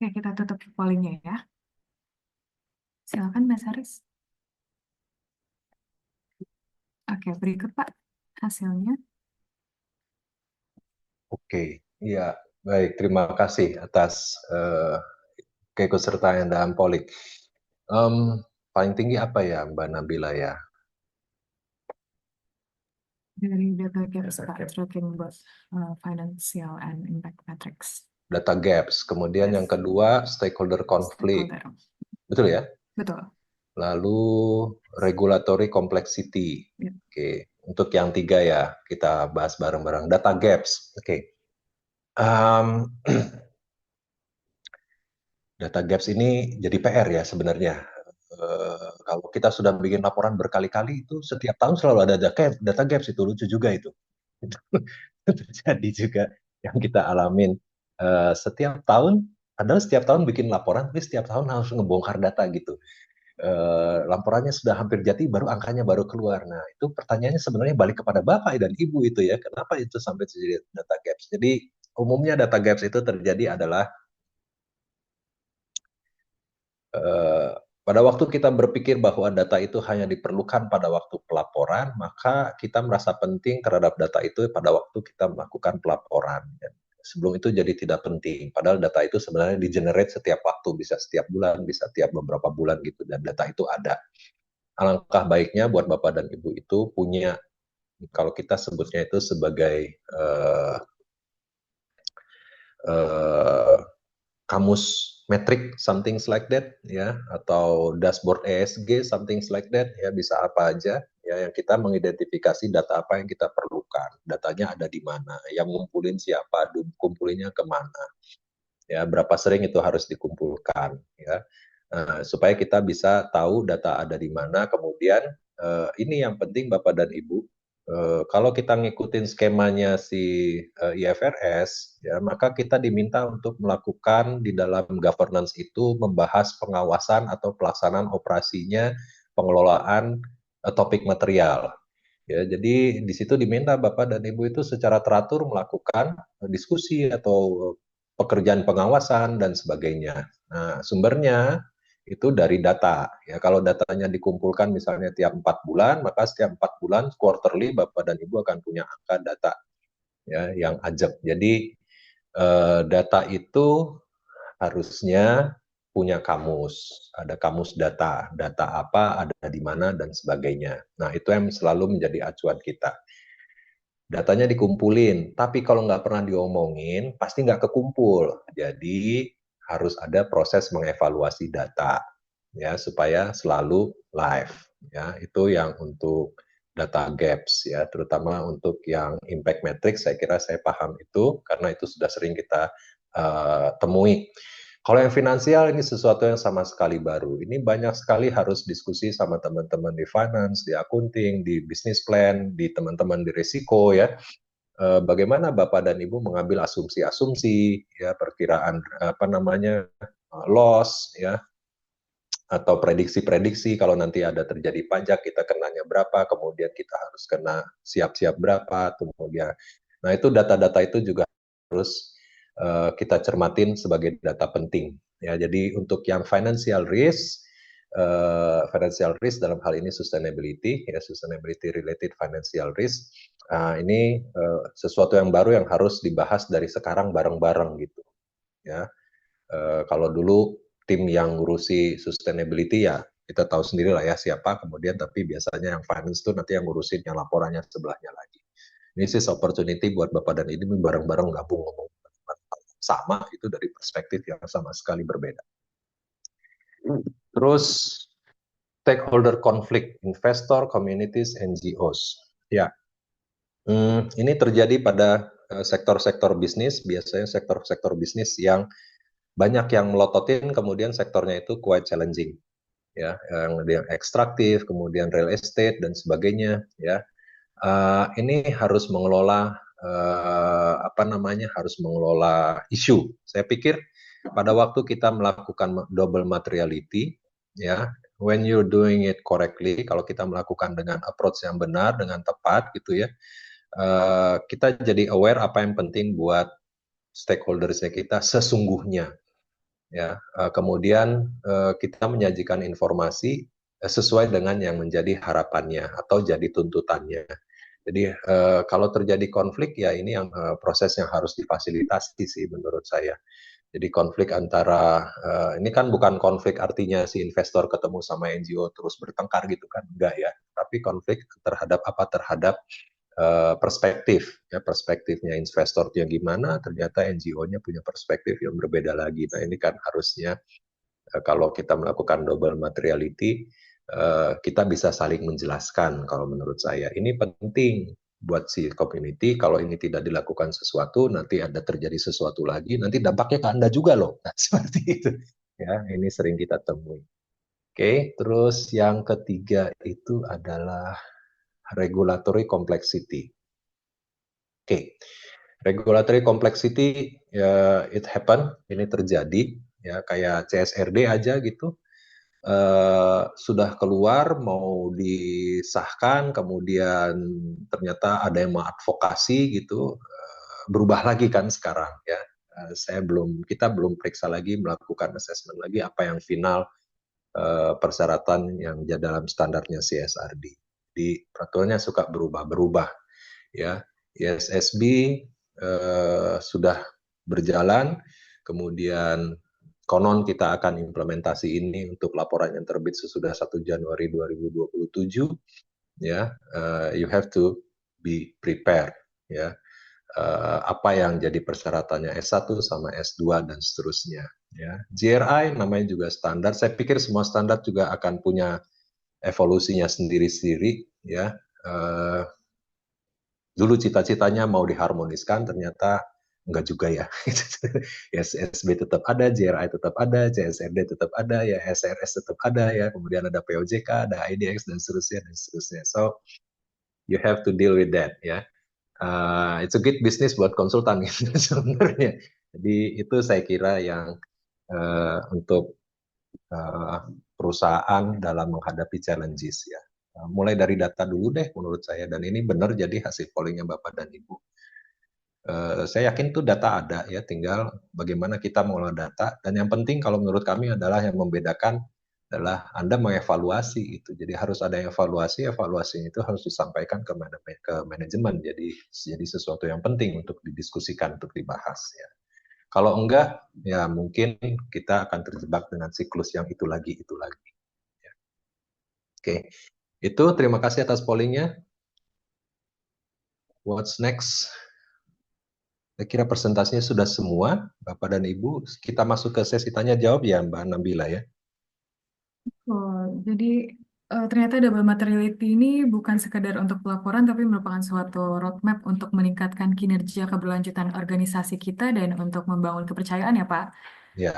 Oke, kita tutup pollingnya ya. Silakan Mas Haris. Oke, berikut Pak hasilnya. Oke, iya, baik. Terima kasih atas keikutsertaan dalam polling. Paling tinggi apa ya, Mbak Nabila ya? Dari data gaps Pak, tracking both financial and impact metrics. Data gaps. Kemudian Yes. yang kedua, stakeholder conflict. Stakeholder. Betul ya? Betul. Lalu regulatory complexity. Ya. Oke, untuk yang tiga ya, kita bahas bareng-bareng. Data gaps. Oke. Um, Data gaps ini jadi PR ya sebenarnya. Kalau kita sudah bikin laporan berkali-kali itu setiap tahun selalu ada data gaps, itu lucu juga itu. Itu terjadi juga yang kita alamin setiap tahun. Padahal setiap tahun bikin laporan, tapi setiap tahun harus ngebongkar data gitu. Laporannya sudah hampir jadi, baru angkanya baru keluar. Nah, itu pertanyaannya sebenarnya balik kepada Bapak dan Ibu itu ya, kenapa itu sampai terjadi data gaps? Jadi umumnya data gaps itu terjadi adalah eh, pada waktu kita berpikir bahwa data itu hanya diperlukan pada waktu pelaporan, maka kita merasa penting terhadap data itu pada waktu kita melakukan pelaporan. Dan sebelum itu jadi tidak penting. Padahal data itu sebenarnya di-generate setiap waktu, bisa setiap bulan, bisa tiap beberapa bulan gitu. Dan data itu ada. Alangkah baiknya buat Bapak dan Ibu itu punya, kalau kita sebutnya itu sebagai uh, kamus metrik, something like that ya, atau dashboard ESG, something like that ya, bisa apa aja ya, yang kita mengidentifikasi data apa yang kita perlukan, datanya ada di mana, yang ngumpulin siapa, kumpulinnya kemana ya, berapa sering itu harus dikumpulkan ya. Supaya kita bisa tahu data ada di mana. Kemudian ini yang penting Bapak dan Ibu, kalau kita ngikutin skemanya si IFRS ya, maka kita diminta untuk melakukan di dalam governance itu membahas pengawasan atau pelaksanaan operasinya pengelolaan topik material. Ya, jadi di situ diminta Bapak dan Ibu itu secara teratur melakukan diskusi atau pekerjaan pengawasan dan sebagainya. Nah, sumbernya itu dari data. Ya, kalau datanya dikumpulkan misalnya tiap 4 bulan, maka setiap 4 bulan quarterly Bapak dan Ibu akan punya angka data ya yang ajak. Jadi data itu harusnya punya kamus, ada kamus data, data apa, ada di mana, dan sebagainya. Nah, itu yang selalu menjadi acuan kita. Datanya dikumpulin, tapi kalau nggak pernah diomongin, pasti nggak kekumpul. Jadi, harus ada proses mengevaluasi data, ya, supaya selalu live. Ya, itu yang untuk data gaps, ya, terutama untuk yang impact matrix, saya kira saya paham itu, karena itu sudah sering kita temui. Kalau yang finansial ini sesuatu yang sama sekali baru. Ini banyak sekali harus diskusi sama teman-teman di finance, di accounting, di business plan, di teman-teman di risiko ya. Bagaimana Bapak dan Ibu mengambil asumsi-asumsi ya, perkiraan apa namanya loss ya, atau prediksi-prediksi kalau nanti ada terjadi pajak kita kenanya berapa, kemudian kita harus kena siap-siap berapa, kemudian nah itu data-data itu juga harus kita cermatin sebagai data penting ya. Jadi untuk yang financial risk dalam hal ini sustainability ya, sustainability related financial risk, ini sesuatu yang baru yang harus dibahas dari sekarang bareng-bareng gitu ya. Kalau dulu tim yang ngurusi sustainability ya kita tahu sendiri lah ya siapa, kemudian tapi biasanya yang finance tuh nanti yang ngurusin yang laporannya sebelahnya lagi. Ini sih opportunity buat Bapak dan Ibu bareng-bareng gabung ngomong sama itu dari perspektif yang sama sekali berbeda. Terus stakeholder conflict, investor, communities, NGOs. Ya, ini terjadi pada sektor-sektor bisnis, biasanya sektor-sektor bisnis yang banyak yang melototin, kemudian sektornya itu quite challenging, ya, yang ekstraktif, kemudian real estate dan sebagainya, ya. Ini harus mengelola harus mengelola isu. Saya pikir pada waktu kita melakukan double materiality, ya, when you're doing it correctly, kalau kita melakukan dengan approach yang benar, dengan tepat, gitu ya, kita jadi aware apa yang penting buat stakeholdersnya kita sesungguhnya, ya. Kemudian kita menyajikan informasi sesuai dengan yang menjadi harapannya atau jadi tuntutannya. Jadi kalau terjadi konflik ya ini yang proses yang harus difasilitasi sih menurut saya. Jadi konflik antara ini kan bukan konflik artinya si investor ketemu sama NGO terus bertengkar gitu kan, enggak ya. Tapi konflik terhadap perspektif ya, perspektifnya investornya gimana, ternyata NGO-nya punya perspektif yang berbeda lagi. Nah ini kan harusnya kalau kita melakukan double materiality kita bisa saling menjelaskan. Kalau menurut saya ini penting buat si community. Kalau ini tidak dilakukan sesuatu, nanti ada terjadi sesuatu lagi, nanti dampaknya ke Anda juga loh. Nah, seperti itu. Ya, ini sering kita temui. Oke, terus yang ketiga itu adalah regulatory complexity. Oke, regulatory complexity ya, it happen, ini terjadi ya, kayak CSRD aja gitu. Sudah keluar mau disahkan, kemudian ternyata ada yang mengadvokasi gitu, berubah lagi kan sekarang ya. Kita belum periksa lagi, melakukan assessment lagi apa yang final persyaratan yang dalam standarnya CSRD. Di peraturannya suka berubah-berubah ya. ISSB sudah berjalan, kemudian konon kita akan implementasi ini untuk laporan yang terbit sesudah 1 Januari 2027 ya. You have to be prepared ya. Apa yang jadi persyaratannya S1 sama S2 dan seterusnya ya. GRI namanya juga standar. Saya pikir semua standar juga akan punya evolusinya sendiri-sendiri ya. Dulu cita-citanya mau diharmoniskan, ternyata enggak juga ya. SSB tetap ada, JRI tetap ada, CSRD tetap ada, ya SRS tetap ada ya, kemudian ada POJK, ada IDX dan seterusnya dan seterusnya. So you have to deal with that ya. It's a good business buat konsultan gitu sebenarnya. Jadi itu saya kira yang untuk perusahaan dalam menghadapi challenges ya. Mulai dari data dulu deh menurut saya, dan ini benar jadi hasil pollingnya Bapak dan Ibu. Saya yakin tuh data ada ya, tinggal bagaimana kita mengolah data, dan yang penting kalau menurut kami adalah yang membedakan adalah Anda mengevaluasi itu. Jadi harus ada evaluasi, evaluasinya itu harus disampaikan ke manajemen, jadi sesuatu yang penting untuk didiskusikan, untuk dibahas ya. Kalau enggak, ya mungkin kita akan terjebak dengan siklus yang itu lagi, itu lagi. Ya. Oke, itu terima kasih atas pollingnya. What's next? Saya kira presentasinya sudah semua, Bapak dan Ibu. Kita masuk ke sesi tanya jawab ya, Mbak Nabila ya. Jadi ternyata double materiality ini bukan sekedar untuk pelaporan, tapi merupakan suatu roadmap untuk meningkatkan kinerja keberlanjutan organisasi kita dan untuk membangun kepercayaan ya Pak. Ya.